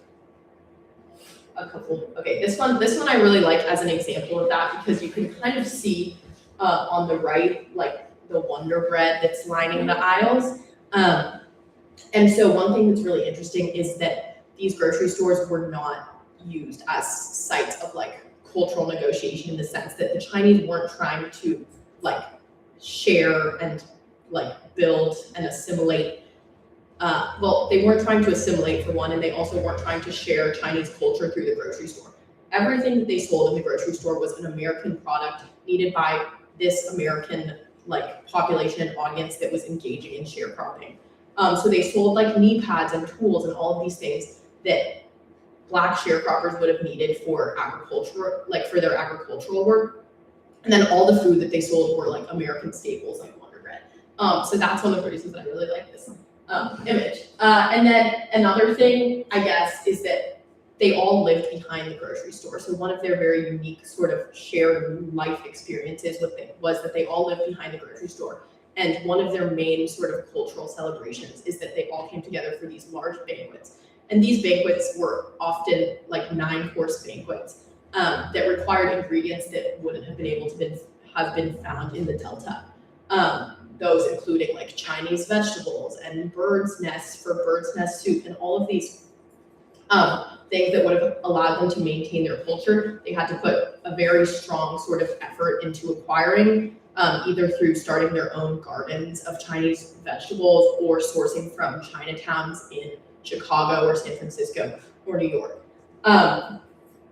a couple. Okay, this one I really like as an example of that because you can kind of see on the right, like the Wonder Bread that's lining the aisles. And so one thing that's really interesting is that these grocery stores were not used as sites of like cultural negotiation in the sense that the Chinese weren't trying to like share and like build and assimilate. Well, they weren't trying to assimilate for one, and they also weren't trying to share Chinese culture through the grocery store. Everything that they sold in the grocery store was an American product needed by this American like population and audience that was engaging in sharecropping. So they sold like knee pads and tools and all of these things that Black sharecroppers would have needed for agriculture, like for their agricultural work. And then all the food that they sold were like American staples like Wonder Bread. So that's one of the reasons that I really like this image. And then another thing, I guess, is that they all lived behind the grocery store. So one of their very unique sort of shared life experiences was that they all lived behind the grocery store. And one of their main sort of cultural celebrations is that they all came together for these large banquets. And these banquets were often like 9-course banquets that required ingredients that wouldn't have been able to have been found in the Delta. Those including like Chinese vegetables and bird's nests for bird's nest soup and all of these things that would have allowed them to maintain their culture. They had to put a very strong sort of effort into acquiring, either through starting their own gardens of Chinese vegetables or sourcing from Chinatowns in Chicago or San Francisco or New York.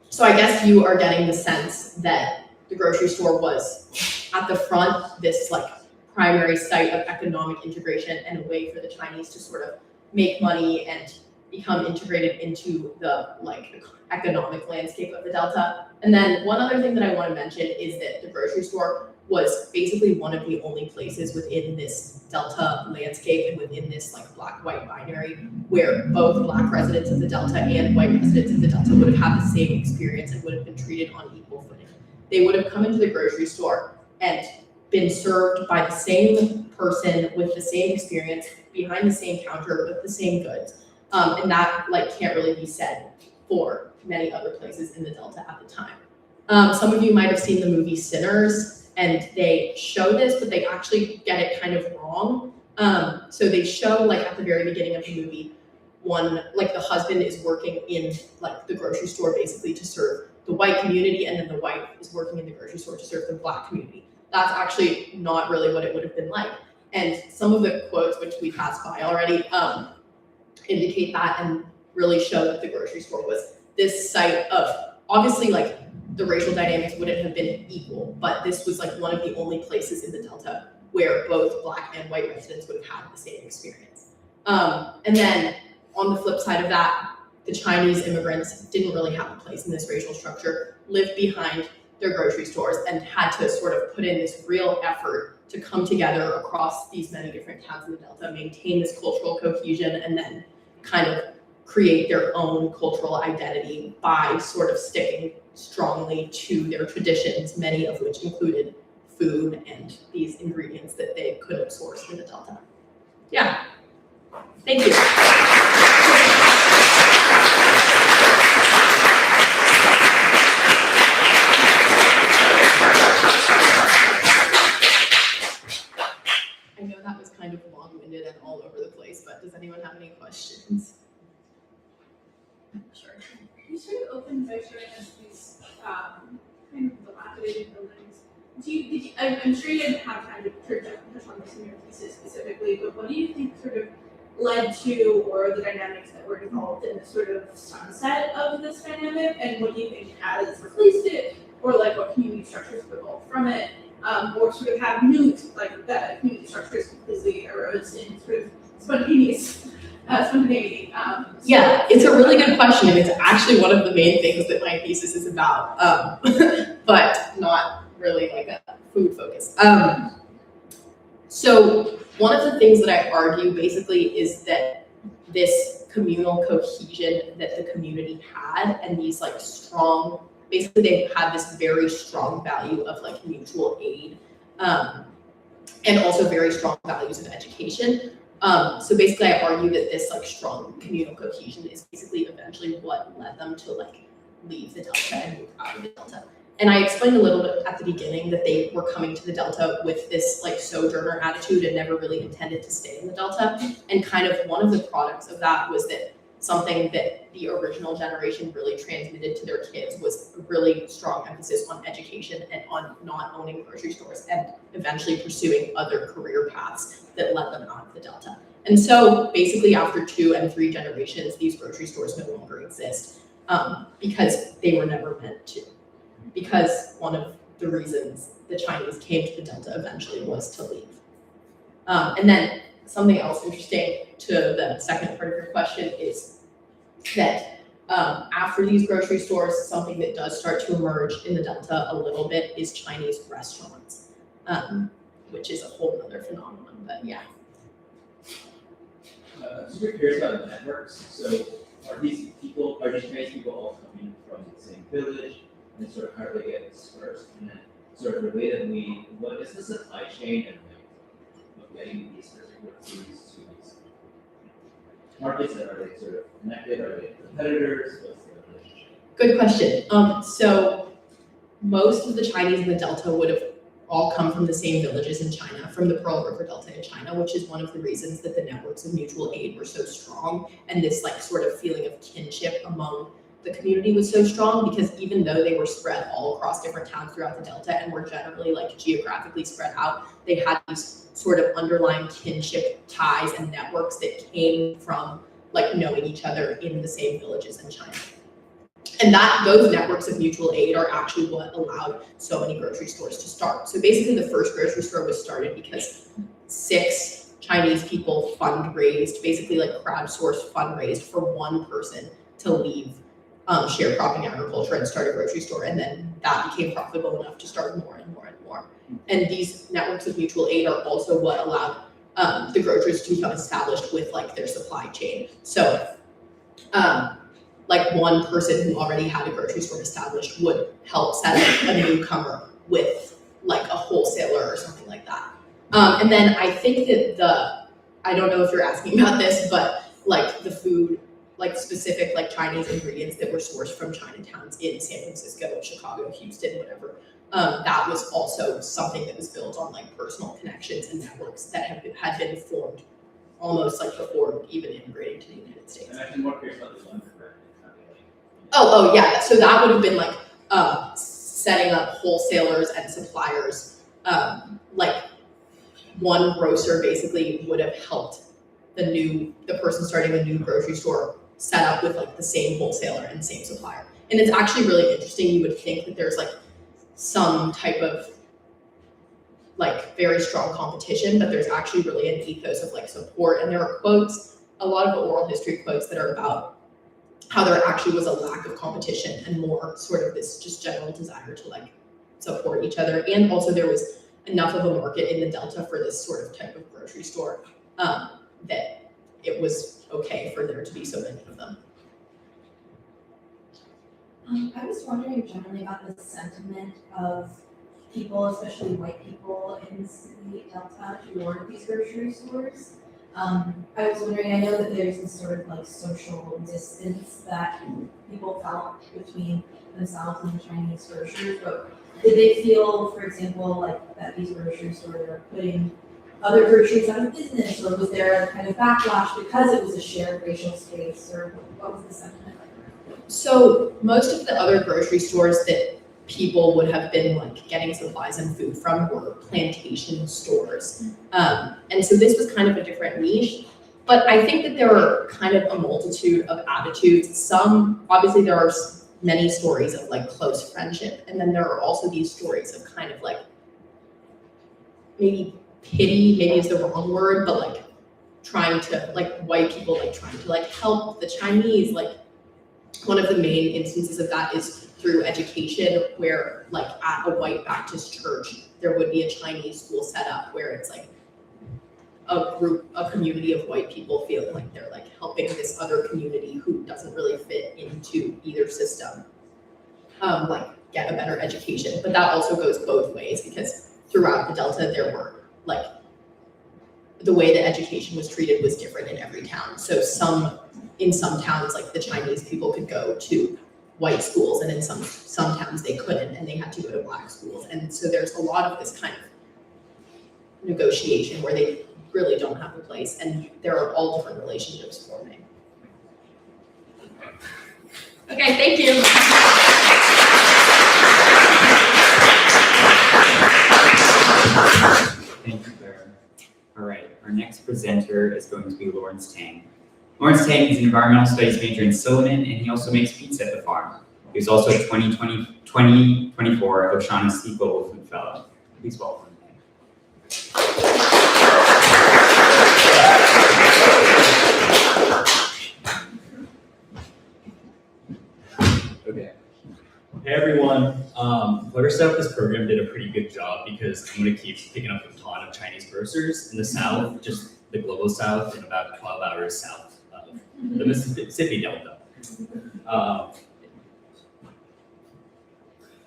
So I guess you are getting the sense that the grocery store was at the front, this like primary site of economic integration and a way for the Chinese to sort of make money and become integrated into the like economic landscape of the Delta. And then one other thing that I want to mention is that the grocery store was basically one of the only places within this Delta landscape and within this like black-white binary where both Black residents of the Delta and white residents of the Delta would have had the same experience and would have been treated on equal footing. They would have come into the grocery store and been served by the same person with the same experience behind the same counter with the same goods. And that like can't really be said for many other places in the Delta at the time. Some of you might have seen the movie Sinners, and they show this, but they actually get it kind of wrong. So they show like at the very beginning of the movie, like the husband is working in like the grocery store basically to serve the white community, and then the wife is working in the grocery store to serve the Black community. That's actually not really what it would have been like. And some of the quotes, which we passed by already, indicate that and really show that the grocery store was this site of, obviously like the racial dynamics wouldn't have been equal, but this was like one of the only places in the Delta where both Black and white residents would have had the same experience. And then on the flip side of that, the Chinese immigrants didn't really have a place in this racial structure, lived behind their grocery stores, and had to sort of put in this real effort to come together across these many different towns in the Delta, maintain this cultural cohesion, and then kind of create their own cultural identity by sort of sticking strongly to their traditions, many of which included food and these ingredients that they couldn't source in the Delta. Yeah, thank you. I know that was kind of long-winded and all over the place, but does anyone have any questions? Sure. You sort of opened by showing us these kind of dilapidated buildings. I'm sure you didn't have time to touch on this in your thesis specifically, but what do you think sort of led to, or the dynamics that were involved in the sort of sunset of this dynamic, and what do you think has replaced it, or like what community structures have evolved from it, or sort of have new, like that community structures completely arose in sort of spontaneity. Yeah, it's a really good question, and it's actually one of the main things that my thesis is about, but not really like a food focus. So one of the things that I argue basically is that this communal cohesion that the community had, and these like strong, basically they had this very strong value of like mutual aid, and also very strong values of education. So basically I argue that this like strong communal cohesion is basically eventually what led them to like leave the Delta and move out of the Delta. And I explained a little bit at the beginning that they were coming to the Delta with this like sojourner attitude and never really intended to stay in the Delta. And kind of one of the products of that was that something that the original generation really transmitted to their kids was a really strong emphasis on education and on not owning grocery stores and eventually pursuing other career paths that led them out of the Delta. And so basically after 2 and 3 generations, these grocery stores no longer exist because they were never meant to. Because one of the reasons the Chinese came to the Delta eventually was to leave. And then something else interesting to the second part of your question is that after these grocery stores, something that does start to emerge in the Delta a little bit is Chinese restaurants, which is a whole other phenomenon, but yeah. I'm super curious about the networks. So are these Chinese people all coming from the same village? And sort of how do they get dispersed? And then sort of relatedly, what is the supply chain and like of getting these particular foods to these markets? And are they sort of connected? Are they competitors? What's the relationship? Good question. So most of the Chinese in the Delta would have all come from the same villages in China, from the Pearl River Delta in China, which is one of the reasons that the networks of mutual aid were so strong, and this like sort of feeling of kinship among the community was so strong, because even though they were spread all across different towns throughout the Delta and were generally like geographically spread out, they had these sort of underlying kinship ties and networks that came from like knowing each other in the same villages in China. And those networks of mutual aid are actually what allowed so many grocery stores to start. So basically the first grocery store was started because 6 Chinese people fundraised, basically like crowdsourced fundraised for one person to leave sharecropping agriculture and start a grocery store, and then that became profitable enough to start more and more and more. And these networks of mutual aid are also what allowed the grocers to become established with like their supply chain. So like one person who already had a grocery store established would help set up a newcomer with like a wholesaler or something like that. And then I think that I don't know if you're asking about this, but like the food, like specific like Chinese ingredients that were sourced from Chinatowns in San Francisco, Chicago, Houston, whatever, that was also something that was built on like personal connections and networks that had been formed almost like before even immigrating to the United States. And actually more curious about the one for Oh yeah. So that would have been like setting up wholesalers and suppliers. Like one grocer basically would have helped the person starting a new grocery store set up with like the same wholesaler and same supplier. And it's actually really interesting. You would think that there's like some type of like very strong competition, but there's actually really an ethos of like support. And there are quotes, a lot of oral history quotes that are about how there actually was a lack of competition and more sort of this just general desire to like support each other. And also there was enough of a market in the Delta for this sort of type of grocery store that it was okay for there to be so many of them. I was wondering generally about the sentiment of people, especially white people in the city Delta, toward these grocery stores. I was wondering, I know that there's this sort of like social distance that people felt between themselves and the Chinese grocers, but did they feel, for example, like that these grocery stores are putting other groceries out of business, or was there a kind of backlash because it was a shared racial space, or what was the sentiment like? So most of the other grocery stores that people would have been like getting supplies and food from were plantation stores. And so this was kind of a different niche, but I think that there are kind of a multitude of attitudes. Obviously there are many stories of like close friendship, and then there are also these stories of kind of like maybe pity, maybe is the wrong word, but like trying to, like white people like trying to like help the Chinese. Like one of the main instances of that is through education, where like at a white Baptist church, there would be a Chinese school set up where it's like a community of white people feeling like they're like helping this other community who doesn't really fit into either system, like get a better education. But that also goes both ways, because throughout the Delta, there were like, the way that education was treated was different in every town. So in some towns, like the Chinese people could go to white schools, and in some towns they couldn't, and they had to go to black schools. And so there's a lot of this kind of negotiation where they really don't have a place, and there are all different relationships forming. Okay, thank you. Thank you, Claire. All right, our next presenter is going to be Lawrence Tang. Lawrence Tang is an environmental studies major in Silliman, and he also makes pizza at the farm. He was also a 2024 O'Shaughnessy Global Food Fellow. Please welcome him. Okay. Hey everyone. Whoever set up this program did a pretty good job, because I'm going to keep picking up a ton of Chinese grocers in the South, just the global South, and about 12 hours south of the Mississippi Delta.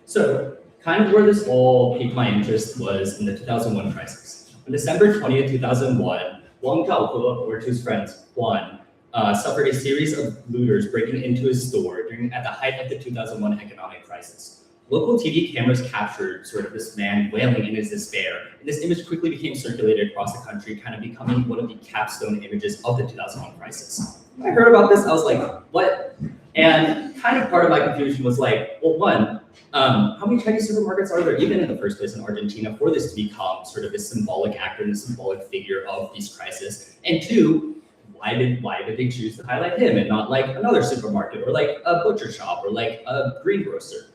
So kind of where this all piqued my interest was in the 2001 crisis. On December 20th, 2001, Wang Zhaohe, or to his friends, Juan, suffered a series of looters breaking into his store at the height of the 2001 economic crisis. Local TV cameras captured sort of this man wailing in his despair, and this image quickly became circulated across the country, kind of becoming one of the capstone images of the 2001 crisis. When I heard about this, I was like, what? And kind of part of my confusion was like, well, one, how many Chinese supermarkets are there even in the first place in Argentina for this to become sort of this symbolic actor and a symbolic figure of these crises? And two, why did they choose to highlight him and not like another supermarket or like a butcher shop or like a greengrocer?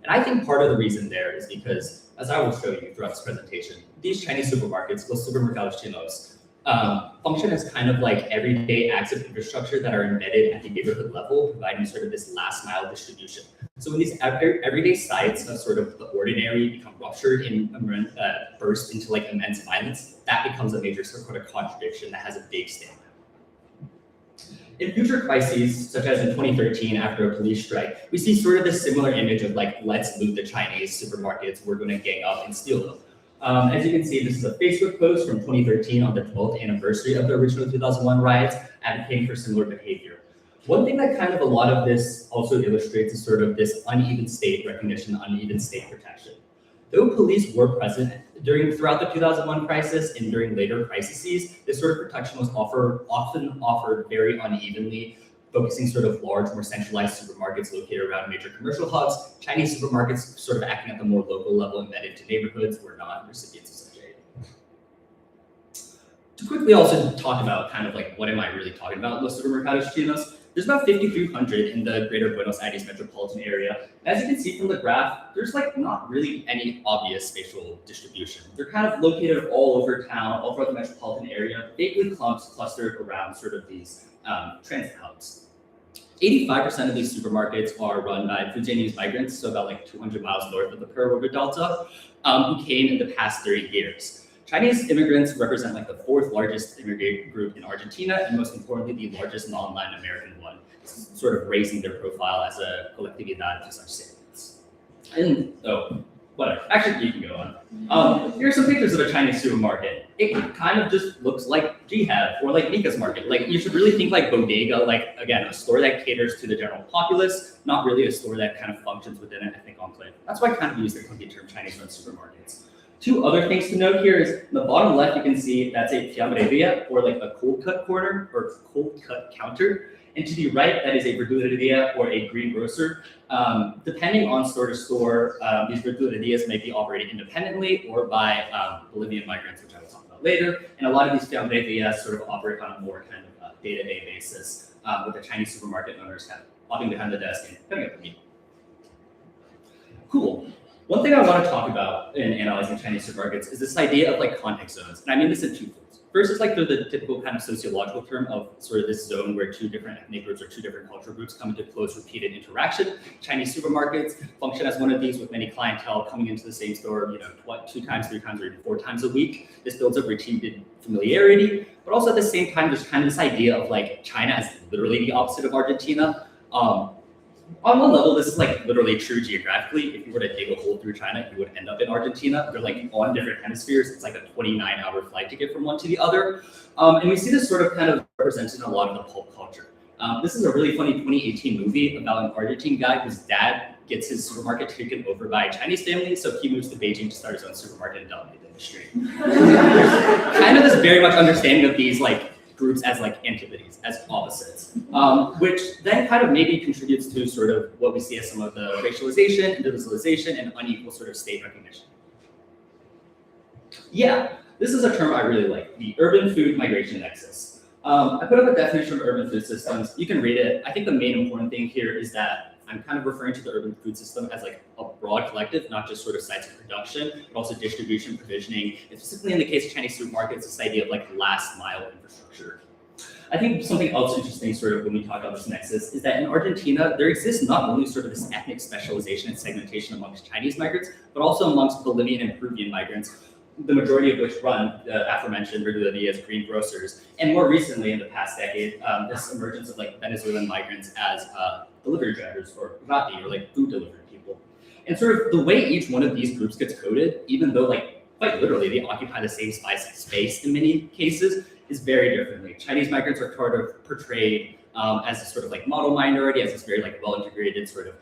And I think part of the reason there is because, as I will show you throughout this presentation, these Chinese supermarkets, los supermercados chinos, function as kind of like everyday acts of infrastructure that are embedded at the neighborhood level, providing sort of this last mile distribution. So when these everyday sites of sort of the ordinary become ruptured and burst into like immense violence, that becomes a major sort of contradiction that has a big stamp. In future crises, such as in 2013 after a police strike, we see sort of this similar image of like, let's loot the Chinese supermarkets, we're going to gang up and steal them. As you can see, this is a Facebook post from 2013 on the 12th anniversary of the original 2001 riots, advocating for similar behavior. One thing that kind of a lot of this also illustrates is sort of this uneven state recognition, uneven state protection. Though police were present throughout the 2001 crisis and during later crises, this sort of protection was often offered very unevenly, focusing sort of large, more centralized supermarkets located around major commercial hubs. Chinese supermarkets sort of acting at the more local level embedded to neighborhoods were not recipients of such aid. To quickly also talk about kind of like what am I really talking about, Los Supermercados Chinos? There's about 5,300 in the greater Buenos Aires metropolitan area. As you can see from the graph, there's like not really any obvious spatial distribution. They're kind of located all over town, all throughout the metropolitan area, vaguely clustered around sort of these transit hubs. 85% of these supermarkets are run by Fujianese migrants, so about like 200 miles north of the Pearl River Delta, who came in the past 30 years. Chinese immigrants represent like the fourth largest immigrant group in Argentina, and most importantly, the largest non-Latin American one, sort of raising their profile as a colectividad to such statements. And whatever, actually you can go on. Here are some pictures of a Chinese supermarket. It kind of just looks like Jihad or like Mika's Market. Like you should really think like bodega, like again, a store that caters to the general populace, not really a store that kind of functions within an ethnic enclave. That's why I kind of use the clunky term Chinese-run supermarkets. Two other things to note here is in the bottom left, you can see that's a fiambreria or like a cold cut corner or cold cut counter. And to the right, that is a verduleria or a greengrocer. Depending on store to store, these verdulerias may be operated independently or by Bolivian migrants, which I will talk about later. And a lot of these fiambrerías sort of operate on a more kind of day-to-day basis, with the Chinese supermarket owners kind of walking behind the desk and putting up the meat. Cool. One thing I want to talk about in analyzing Chinese supermarkets is this idea of like context zones. And I mean this in two folds. First is like the typical kind of sociological term of sort of this zone where two different ethnic groups or two different cultural groups come into close repeated interaction. Chinese supermarkets function as one of these with many clientele coming into the same store, you know, 2 times, 3 times, or even 4 times a week. This builds up routine familiarity, but also at the same time, there's kind of this idea of like China as literally the opposite of Argentina. On one level, this is like literally true geographically. If you were to dig a hole through China, you would end up in Argentina. They're like on different hemispheres. It's like a 29-hour flight to get from one to the other. And we see this sort of kind of represented in a lot of the pulp culture. This is a really funny 2018 movie about an Argentine guy whose dad gets his supermarket taken over by a Chinese family, so he moves to Beijing to start his own supermarket and dominate the industry. Kind of this very much understanding of these like groups as like antipodies, as opposites, which then kind of maybe contributes to sort of what we see as some of the racialization, individualization, and unequal sort of state recognition. Yeah, this is a term I really like, the urban food migration nexus. I put up a definition of urban food systems. You can read it. I think the main important thing here is that I'm kind of referring to the urban food system as like a broad collective, not just sort of sites of production, but also distribution, provisioning, and specifically in the case of Chinese supermarkets, this idea of like last mile infrastructure. I think something else interesting sort of when we talk about this nexus is that in Argentina, there exists not only sort of this ethnic specialization and segmentation amongst Chinese migrants, but also amongst Bolivian and Peruvian migrants, the majority of which run the aforementioned verdulerias, greengrocers, and more recently in the past decade, this emergence of like Venezuelan migrants as delivery drivers or rati, or like food delivery people. And sort of the way each one of these groups gets coded, even though like quite literally they occupy the same space in many cases, is very differently. Chinese migrants are sort of portrayed as a sort of like model minority, as this very like well-integrated sort of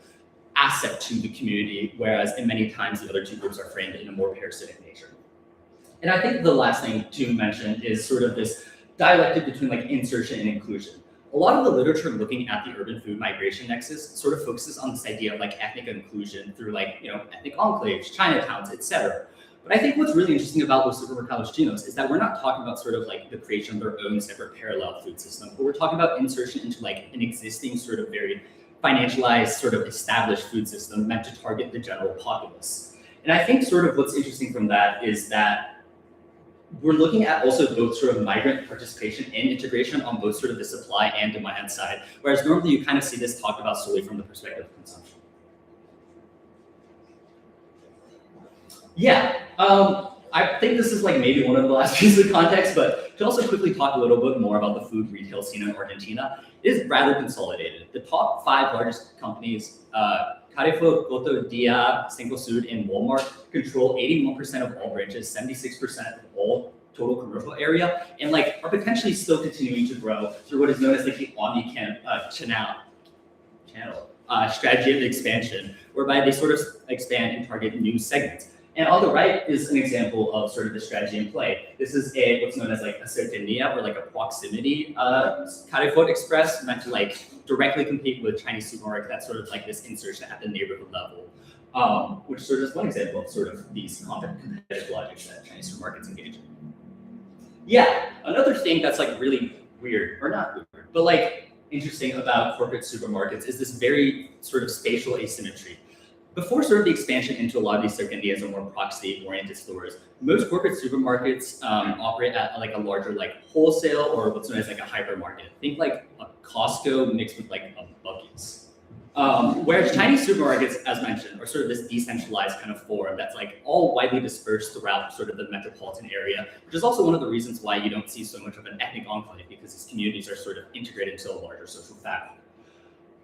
asset to the community, whereas in many times the other two groups are framed in a more parasitic nature. And I think the last thing to mention is sort of this dialectic between like insertion and inclusion. A lot of the literature looking at the urban food migration nexus sort of focuses on this idea of like ethnic inclusion through like, you know, ethnic enclaves, Chinatowns, etc. But I think what's really interesting about Los Supermercados Chinos is that we're not talking about sort of like the creation of their own separate parallel food system, but we're talking about insertion into like an existing sort of very financialized sort of established food system meant to target the general populace. And I think sort of what's interesting from that is that we're looking at also both sort of migrant participation and integration on both sort of the supply and demand side, whereas normally you kind of see this talked about solely from the perspective of consumption. Yeah, I think this is like maybe one of the last pieces of context, but to also quickly talk a little bit more about the food retail scene in Argentina, it is rather consolidated. The top 5 largest companies, Carrefour, Coto, Dia, Cencosud, and Walmart control 81% of all branches, 76% of all total commercial area, and like are potentially still continuing to grow through what is known as like the channel strategy of expansion, whereby they sort of expand and target new segments. And on the right is an example of sort of the strategy in play. This is what's known as like a cercanía or like a proximity Carrefour Express, meant to like directly compete with Chinese supermarket. That's sort of like this insertion at the neighborhood level, which sort of is one example of sort of these competitive logics that Chinese supermarkets engage in. Yeah, another thing that's like really weird, or not weird, but like interesting about corporate supermarkets is this very sort of spatial asymmetry. Before sort of the expansion into a lot of these cercanías or more proximity-oriented stores, most corporate supermarkets operate at like a larger like wholesale or what's known as like a hypermarket. Think like a Costco mixed with like a Buc-ee's. Whereas Chinese supermarkets, as mentioned, are sort of this decentralized kind of form that's like all widely dispersed throughout sort of the metropolitan area, which is also one of the reasons why you don't see so much of an ethnic enclave, because these communities are sort of integrated into a larger social fabric.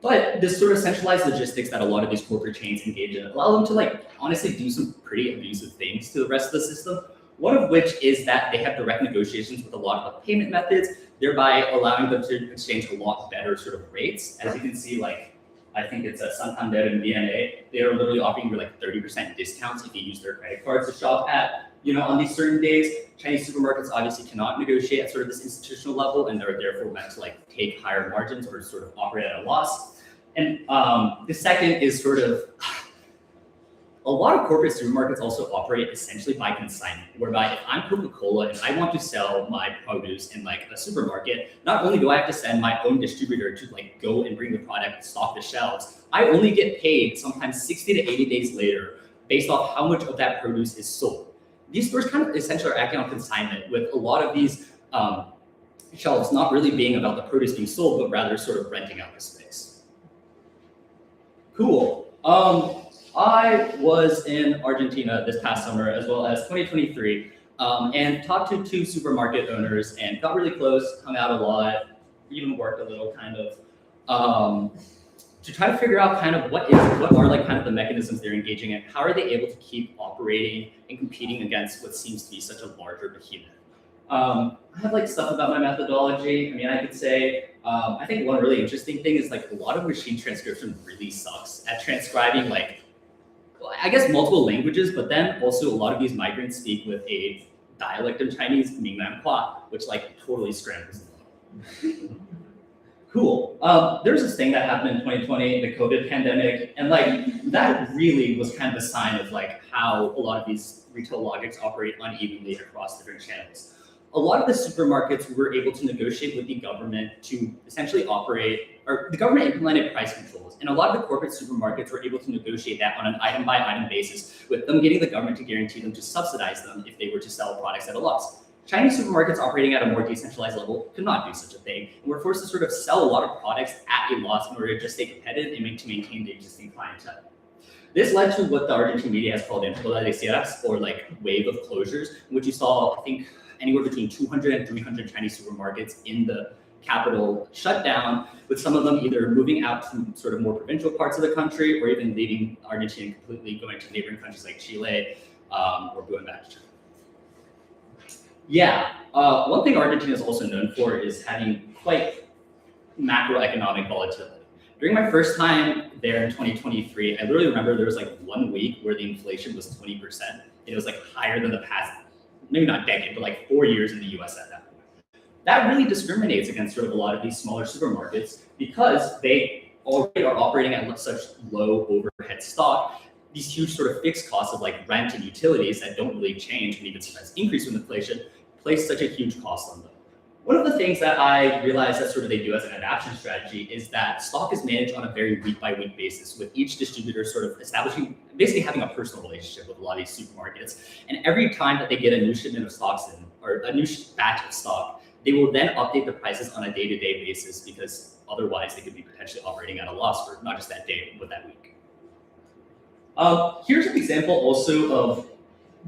But this sort of centralized logistics that a lot of these corporate chains engage in allow them to like honestly do some pretty abusive things to the rest of the system. One of which is that they have direct negotiations with a lot of payment methods, thereby allowing them to exchange a lot better sort of rates. As you can see, like I think it's Santander and VNA, they are literally offering you like 30% discounts if you use their credit cards to shop at, on these certain days. Chinese supermarkets obviously cannot negotiate at sort of this institutional level, and they're therefore meant to like take higher margins or sort of operate at a loss. And the second is sort of, a lot of corporate supermarkets also operate essentially by consignment, whereby if I'm Coca-Cola and I want to sell my produce in like a supermarket, not only do I have to send my own distributor to like go and bring the product and stock the shelves, I only get paid sometimes 60 to 80 days later based off how much of that produce is sold. These stores kind of essentially are acting on consignment, with a lot of these shelves not really being about the produce being sold, but rather sort of renting out the space. Cool. I was in Argentina this past summer as well as 2023 and talked to 2 supermarket owners and got really close, hung out a lot, even worked a little kind of to try to figure out kind of what are like kind of the mechanisms they're engaging in. How are they able to keep operating and competing against what seems to be such a larger behemoth? I have like stuff about my methodology. I mean, I could say, I think one really interesting thing is like a lot of machine transcription really sucks at transcribing like, I guess multiple languages, but then also a lot of these migrants speak with a dialect of Chinese, Mingnan-Hua, which like totally scrambles the model. Cool. There's this thing that happened in 2020, the COVID pandemic, and like that really was kind of a sign of like how a lot of these retail logics operate unevenly across different channels. A lot of the supermarkets were able to negotiate with the government to essentially operate, or the government implemented price controls, and a lot of the corporate supermarkets were able to negotiate that on an item-by-item basis, with them getting the government to guarantee them to subsidize them if they were to sell products at a loss. Chinese supermarkets operating at a more decentralized level could not do such a thing, and were forced to sort of sell a lot of products at a loss in order to just stay competitive and to maintain the existing clientele. This led to what the Argentine media has called an ola de cierres, or like wave of closures, in which you saw, I think, anywhere between 200 and 300 Chinese supermarkets in the capital shut down, with some of them either moving out to sort of more provincial parts of the country, or even leaving Argentina and completely going to neighboring countries like Chile, or going back to China. Yeah, one thing Argentina is also known for is having quite macroeconomic volatility. During my first time there in 2023, I literally remember there was like 1 week where the inflation was 20%. It was like higher than the past, maybe not decade, but like 4 years in the US at that point. That really discriminates against sort of a lot of these smaller supermarkets because they already are operating at such low overhead stock. These huge sort of fixed costs of like rent and utilities that don't really change and even sometimes increase with inflation place such a huge cost on them. One of the things that I realized that sort of they do as an adaptation strategy is that stock is managed on a very week by week basis, with each distributor sort of establishing, basically having a personal relationship with a lot of these supermarkets. And every time that they get a new shipment of stocks in, or a new batch of stock, they will then update the prices on a day-to-day basis because otherwise they could be potentially operating at a loss for not just that day, but that week. Here's an example also of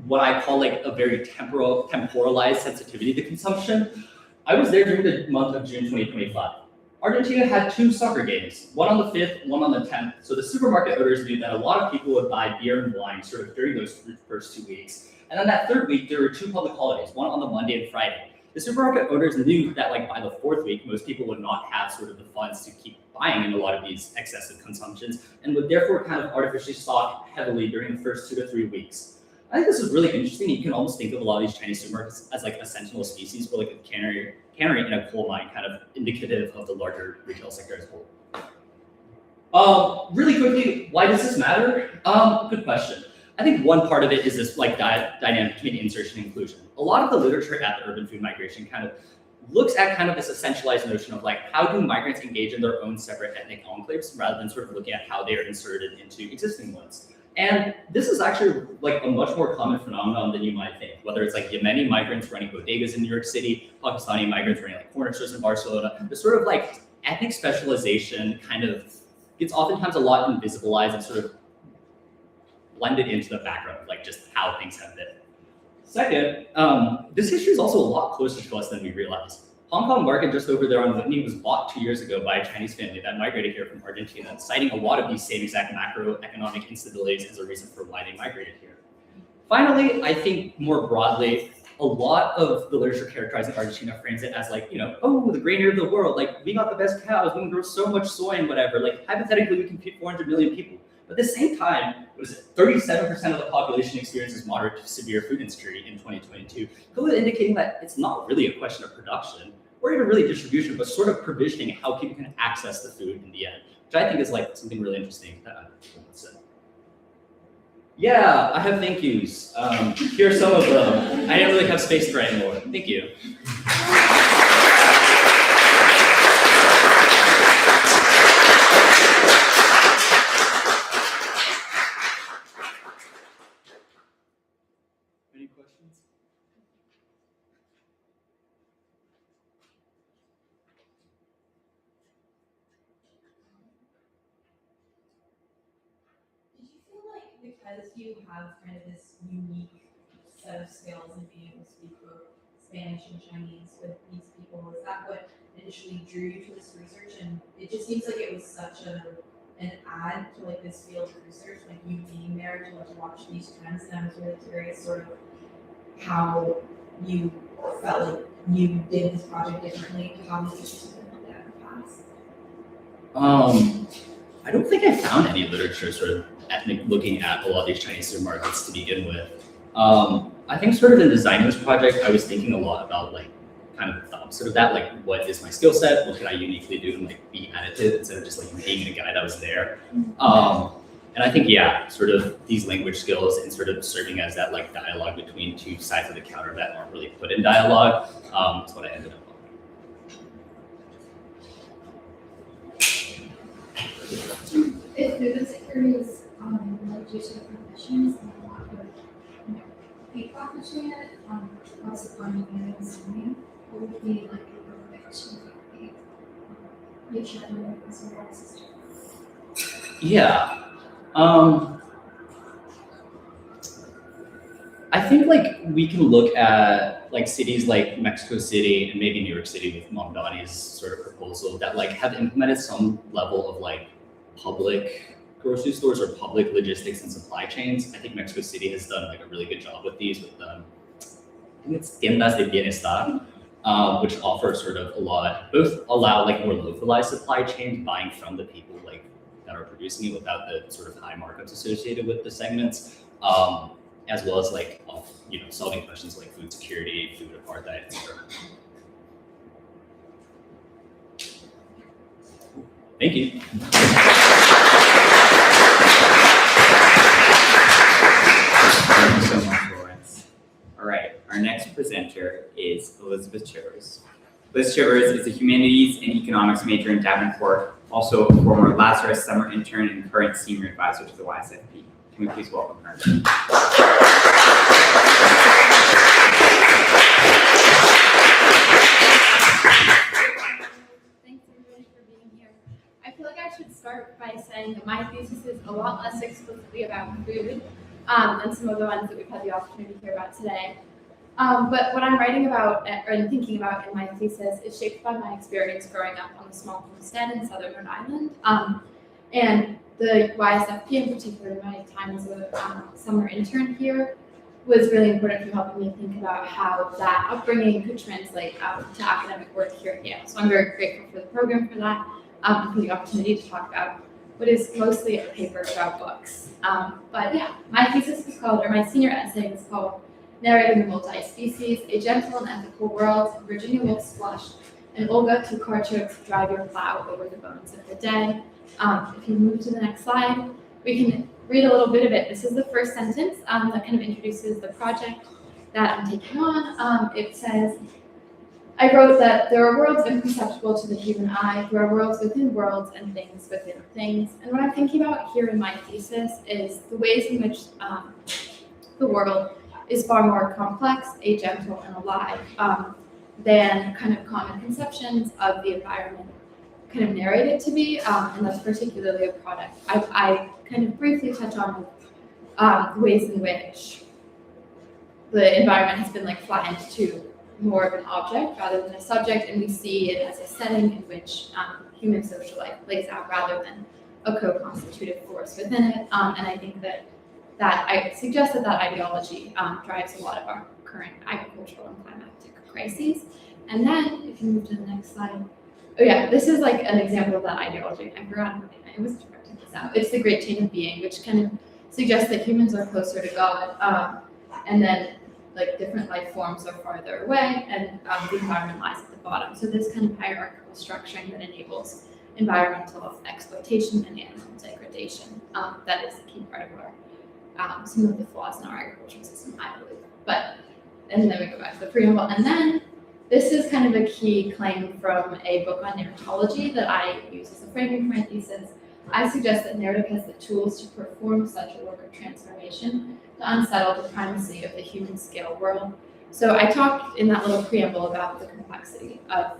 what I call like a very temporalized sensitivity to consumption. I was there during the month of June 2025. Argentina had 2 soccer games, one on the 5th, one on the 10th. So the supermarket owners knew that a lot of people would buy beer and wine sort of during those first 2 weeks. And then that 3rd week, there were 2 public holidays, one on the Monday and Friday. The supermarket owners knew that like by the 4th week, most people would not have sort of the funds to keep buying in a lot of these excessive consumptions and would therefore kind of artificially stock heavily during the first 2 to 3 weeks. I think this is really interesting. You can almost think of a lot of these Chinese supermarkets as like a sentinel species or like a canary in a coal mine, kind of indicative of the larger retail sector as a whole. Really quickly, why does this matter? Good question. I think one part of it is this like dynamic between insertion and inclusion. A lot of the literature at the urban food migration kind of looks at kind of this essentialized notion of like how do migrants engage in their own separate ethnic enclaves rather than sort of looking at how they are inserted into existing ones. And this is actually like a much more common phenomenon than you might think, whether it's like Yemeni migrants running bodegas in New York City, Pakistani migrants running like corner stores in Barcelona. The sort of like ethnic specialization kind of gets oftentimes a lot invisibilized and sort of blended into the background of like just how things have been. Second, this issue is also a lot closer to us than we realize. Hong Kong market just over there on Whitney was bought 2 years ago by a Chinese family that migrated here from Argentina, citing a lot of these same exact macroeconomic instabilities as a reason for why they migrated here. Finally, I think more broadly, a lot of the literature characterizing Argentina frames it as like, you know, oh, the grain of the world, like we got the best cows, we can grow so much soy and whatever, like hypothetically we can feed 400 million people. But at the same time, 37% of the population experiences moderate to severe food insecurity in 2022, clearly indicating that it's not really a question of production or even really distribution, but sort of provisioning how people can access the food in the end, which I think is like something really interesting that I want to say. Yeah, I have thank yous. Here are some of them. I didn't really have space to write more. Thank you. Any questions? Did you feel like because you have kind of this unique set of skills and being able to speak both Spanish and Chinese with these people, is that what initially drew you to this research? And it just seems like it was such an add to like this field of research, like you being there to like watch these trends, and I was really curious sort of how you felt like you did this project differently to how these issues have been looked at in the past. I don't think I found any literature sort of ethnic looking at a lot of these Chinese supermarkets to begin with. I think sort of in designing this project, I was thinking a lot about like kind of the opposite of that, like what is my skill set? What can I uniquely do and like be additive instead of just like being a guy that was there. And I think, yeah, sort of these language skills and sort of serving as that like dialogue between two sides of the counter that aren't really put in dialogue is what I ended up on. If food insecurity is like due to the professions and a lot of feedback between it, what's the point of being consuming? What would be like a perfection of the nature of the consumer system? Yeah. I think like we can look at like cities like Mexico City and maybe New York City with Mamdani's sort of proposal that like have implemented some level of like public grocery stores or public logistics and supply chains. I think Mexico City has done like a really good job with these with I think it's tiendas de bienestar, which offer sort of a lot, both allow like more localized supply chains, buying from the people like that are producing it without the sort of high markups associated with the segments, as well as like solving questions like food security, food apartheid, etc. Thank you. Thank you so much, Lawrence. All right, our next presenter is Elizabeth Chivers. Liz Chivers is a humanities and economics major in Davenport, also a former Lazarus summer intern and current senior advisor to the YSFP. Can we please welcome her? start by saying that my thesis is a lot less explicitly about food than some of the ones that we've had the opportunity to hear about today. But what I'm writing about and thinking about in my thesis is shaped by my experience growing up on a small homestead in southern Rhode Island. And the YSFP in particular, my time as a summer intern here, was really important for helping me think about how that upbringing could translate out to academic work here at Yale. So I'm very grateful for the program for that, and for the opportunity to talk about what is mostly a paper about books. But yeah, my thesis was called, or my senior essay was called Narrating the Multi-Species, A Gentle and Ethical World, Virginia Woolf's Flush, and Olga Tokarczuk's Drive Your Plow Over the Bones of the Dead. If you move to the next slide, we can read a little bit of it. This is the first sentence that kind of introduces the project that I'm taking on. It says, I wrote that there are worlds imperceptible to the human eye, there are worlds within worlds and things within things. And what I'm thinking about here in my thesis is the ways in which the world is far more complex, agental, and alive than kind of common conceptions of the environment kind of narrate it to be, and that's particularly a product. I kind of briefly touch on the ways in which the environment has been like flattened to more of an object rather than a subject, and we see it as a setting in which human social life plays out rather than a co-constitutive force within it. And I think that I suggest that ideology drives a lot of our current agricultural and climatic crises. And then, if you move to the next slide, oh yeah, this is like an example of that ideology. I forgot, I was directing this out. It's the Great Chain of Being, which kind of suggests that humans are closer to God, and then like different life forms are farther away, and the environment lies at the bottom. So this kind of hierarchical structuring that enables environmental exploitation and animal degradation, that is a key part of our, some of the flaws in our agricultural system, I believe. And then we go back to the preamble, and then this is kind of a key claim from a book on narratology that I use as a framing for my thesis. I suggest that narrative has the tools to perform such a work of transformation to unsettle the primacy of the human scale world. So I talked in that little preamble about the complexity of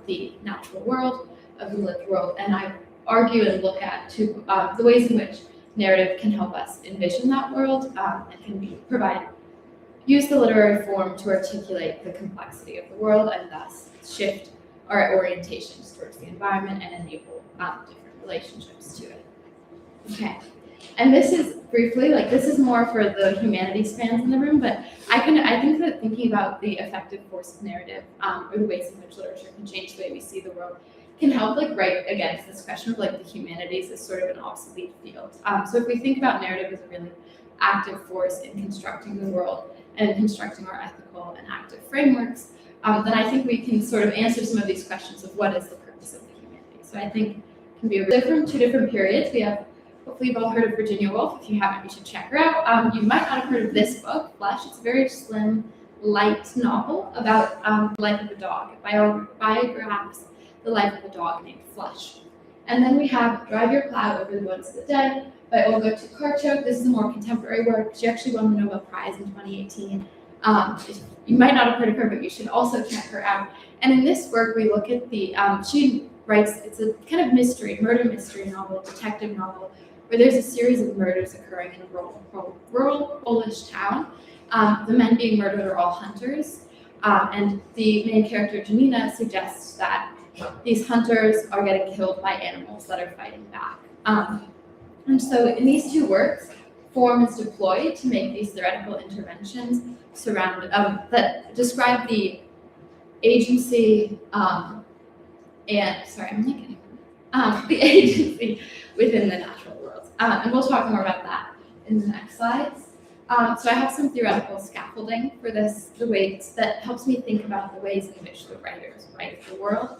the natural world, of the lived world, and I argue and look at the ways in which narrative can help us envision that world and can use the literary form to articulate the complexity of the world and thus shift our orientations towards the environment and enable different relationships to it. Okay, and this is briefly, this is more for the humanities fans in the room, but I think that thinking about the effective force of narrative or the ways in which literature can change the way we see the world can help write against this question of the humanities as sort of an obsolete field. So if we think about narrative as a really active force in constructing the world and constructing our ethical and active frameworks, then I think we can sort of answer some of these questions of what is the purpose of the humanities. So I think it can be from two different periods. We have, hopefully you've all heard of Virginia Woolf. If you haven't, you should check her out. You might not have heard of this book, Flesh. It's a very slim, light novel about the life of a dog. It biographs the life of a dog named Flesh. And then we have Drive Your Plow Over the Bones of the Dead by Olga Tokarczuk. This is a more contemporary work. She actually won the Nobel Prize in 2018. You might not have heard of her, but you should also check her out. And in this work, we look at she writes, it's a kind of murder mystery novel, detective novel, where there's a series of murders occurring in a rural Polish town. The men being murdered are all hunters. And the main character, Janina, suggests that these hunters are getting killed by animals that are fighting back. And so in these two works, form is deployed to make these theoretical interventions that describe the agency the agency within the natural world. And we'll talk more about that in the next slides. So I have some theoretical scaffolding for this, the ways that helps me think about the ways in which the writers write the world.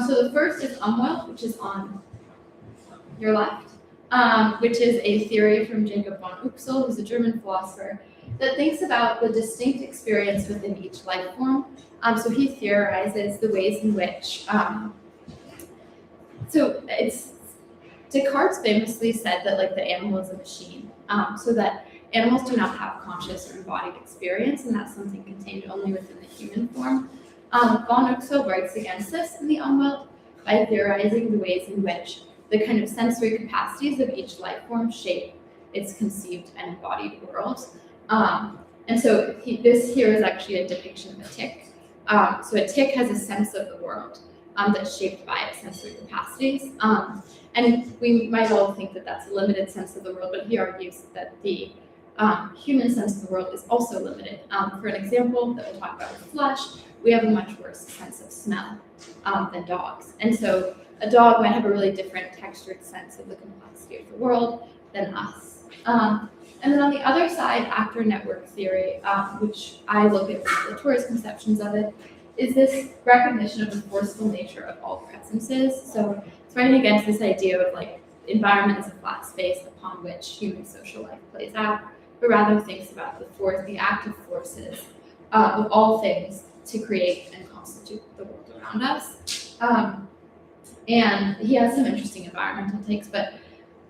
So the first is Umwelt, which is on your left, which is a theory from Jacob von Uxel, who's a German philosopher, that thinks about the distinct experience within each life form. So he theorizes the ways in which, Descartes famously said that the animal is a machine, so that animals do not have conscious or embodied experience, and that's something contained only within the human form. Von Uxel writes against this in the Umwelt by theorizing the ways in which the kind of sensory capacities of each life form shape its conceived and embodied world. And so this here is actually a depiction of a tick. So a tick has a sense of the world that's shaped by its sensory capacities. And we might all think that that's a limited sense of the world, but he argues that the human sense of the world is also limited. For an example that we'll talk about with flesh, we have a much worse sense of smell than dogs. And so a dog might have a really different textured sense of the complexity of the world than us. And then on the other side, actor network theory, which I look at Latour's conceptions of it, is this recognition of the forceful nature of all presences. So it's fighting against this idea of like environment as a flat space upon which human social life plays out, but rather thinks about the active forces of all things to create and constitute the world around us. And he has some interesting environmental takes, but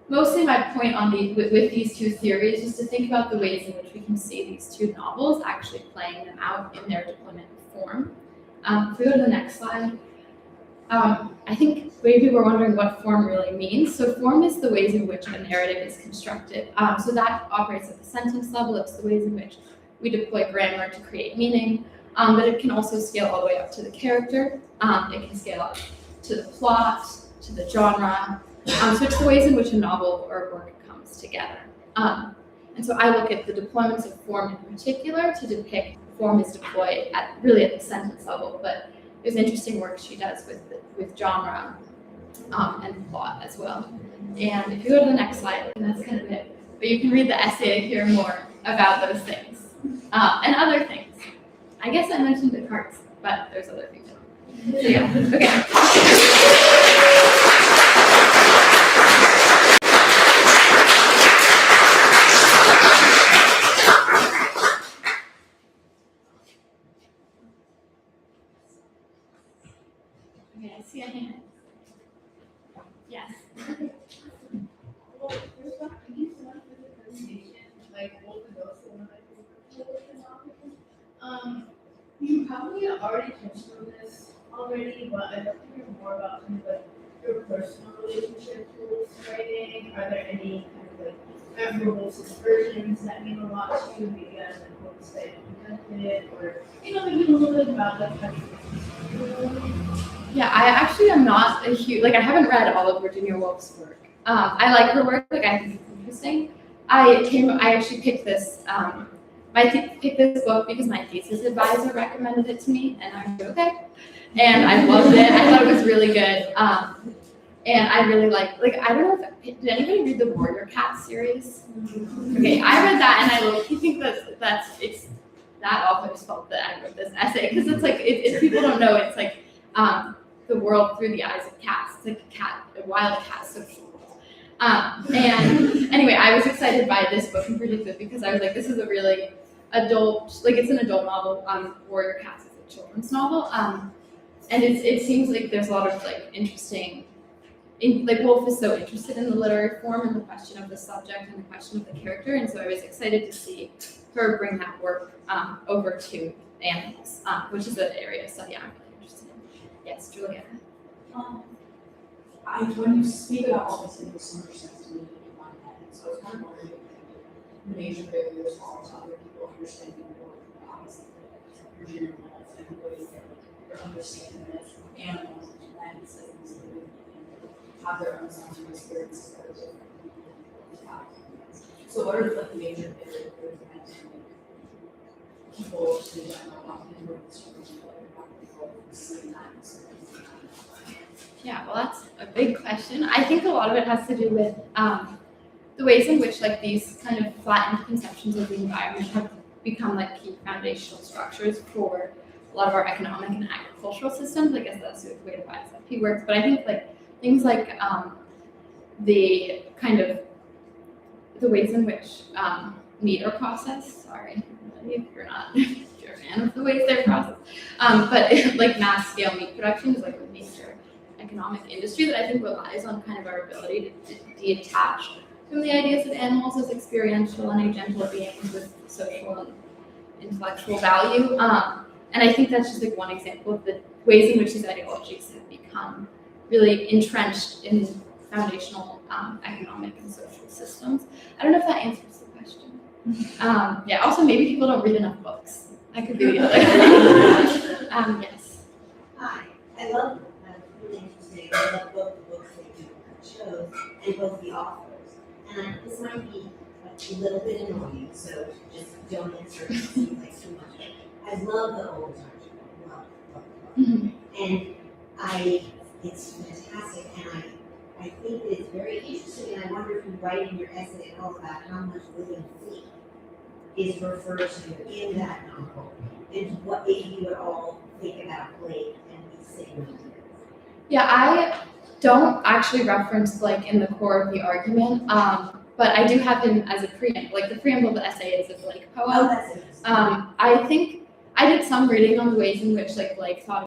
mostly my point on with these two theories is to think about the ways in which we can see these two novels actually playing them out in their deployment of form. If we go to the next slide, I think maybe we're wondering what form really means. So form is the ways in which a narrative is constructed. So that operates at the sentence level. It's the ways in which we deploy grammar to create meaning, but it can also scale all the way up to the character. It can scale up to the plot, to the genre. So it's the ways in which a novel or a work comes together. And so I look at the deployments of form in particular to depict form is deployed at the sentence level, but there's interesting work she does with genre and plot as well. And if you go to the next slide, and that's kind of it, but you can read the essay to hear more about those things and other things. I guess I mentioned the cards, but there's other things. So yeah, okay. Okay, I see a hand. Yes. Well, first off, thank you so much for the presentation. Like, both of those were like you probably already touched on this already, but I'd love to hear more about kind of like your personal relationship towards writing. Are there any kind of like memorable subversions that mean a lot to you? Maybe as like books that you invented, or maybe a little bit about like how you. Yeah, I actually am not a huge, I haven't read all of Virginia Woolf's work. I like her work, I think it's interesting. I actually picked this, picked this book because my thesis advisor recommended it to me, and I was like, okay. And I loved it, I thought it was really good. And I really I don't know if, did anybody read the Warrior Cat series? Okay, I read that, and I low-key think it's that author's fault that I wrote this essay, because it's if people don't know, it's the world through the eyes of cats. It's like a wild cat social world. And anyway, I was excited by this book in particular because I was like, this is a really adult, it's an adult novel. Warrior Cats is a children's novel. And it seems like there's a lot of interesting, Woolf is so interested in the literary form and the question of the subject and the question of the character. And so I was excited to see her bring that work over to animals, which is an area of study I'm really interested in. Yes, Julia. When you speak about all this, it makes so much sense to me in my head. So I was kind of wondering if the major barriers are to other people understanding more obviously Virginia Woolf and the ways that they're understanding this animals and plants and things that have their own sensory experiences that are different from people. So what are the major barriers that people to about the Yeah, well, that's a big question. I think a lot of it has to do with the ways in which these kind of flattened conceptions of the environment have become key foundational structures for a lot of our economic and agricultural systems. I guess that's the way the YSFP works. But I think things the kind of the ways in which meat are processed. Sorry, if you're not if you're a fan of the ways they're processed, but mass scale meat production is a major economic industry that I think relies on kind of our ability to detach from the ideas of animals as experiential and agential beings with social and intellectual value. And I think that's just one example of the ways in which these ideologies have become really entrenched in foundational economic and social systems. I don't know if that answers the question. Yeah, also maybe people don't read enough books. That could be the other. Yes. Hi, I love, really interesting, I love both the books that you chose and both the authors. And this might be a little bit annoying, so just don't answer it like too much. I love the old times, love. And it's fantastic, and I think that it's very interesting, and I wonder if you write in your essay at all about how much living fleet is referred to in that novel, and what if you would all think about Blake and these same ideas. Yeah, I don't actually reference Blake in the core of the argument, but I do have him as a preamble. Like the preamble of the essay is a Blake poem. Oh, that's interesting. I think I did some reading on the ways in which like Blake thought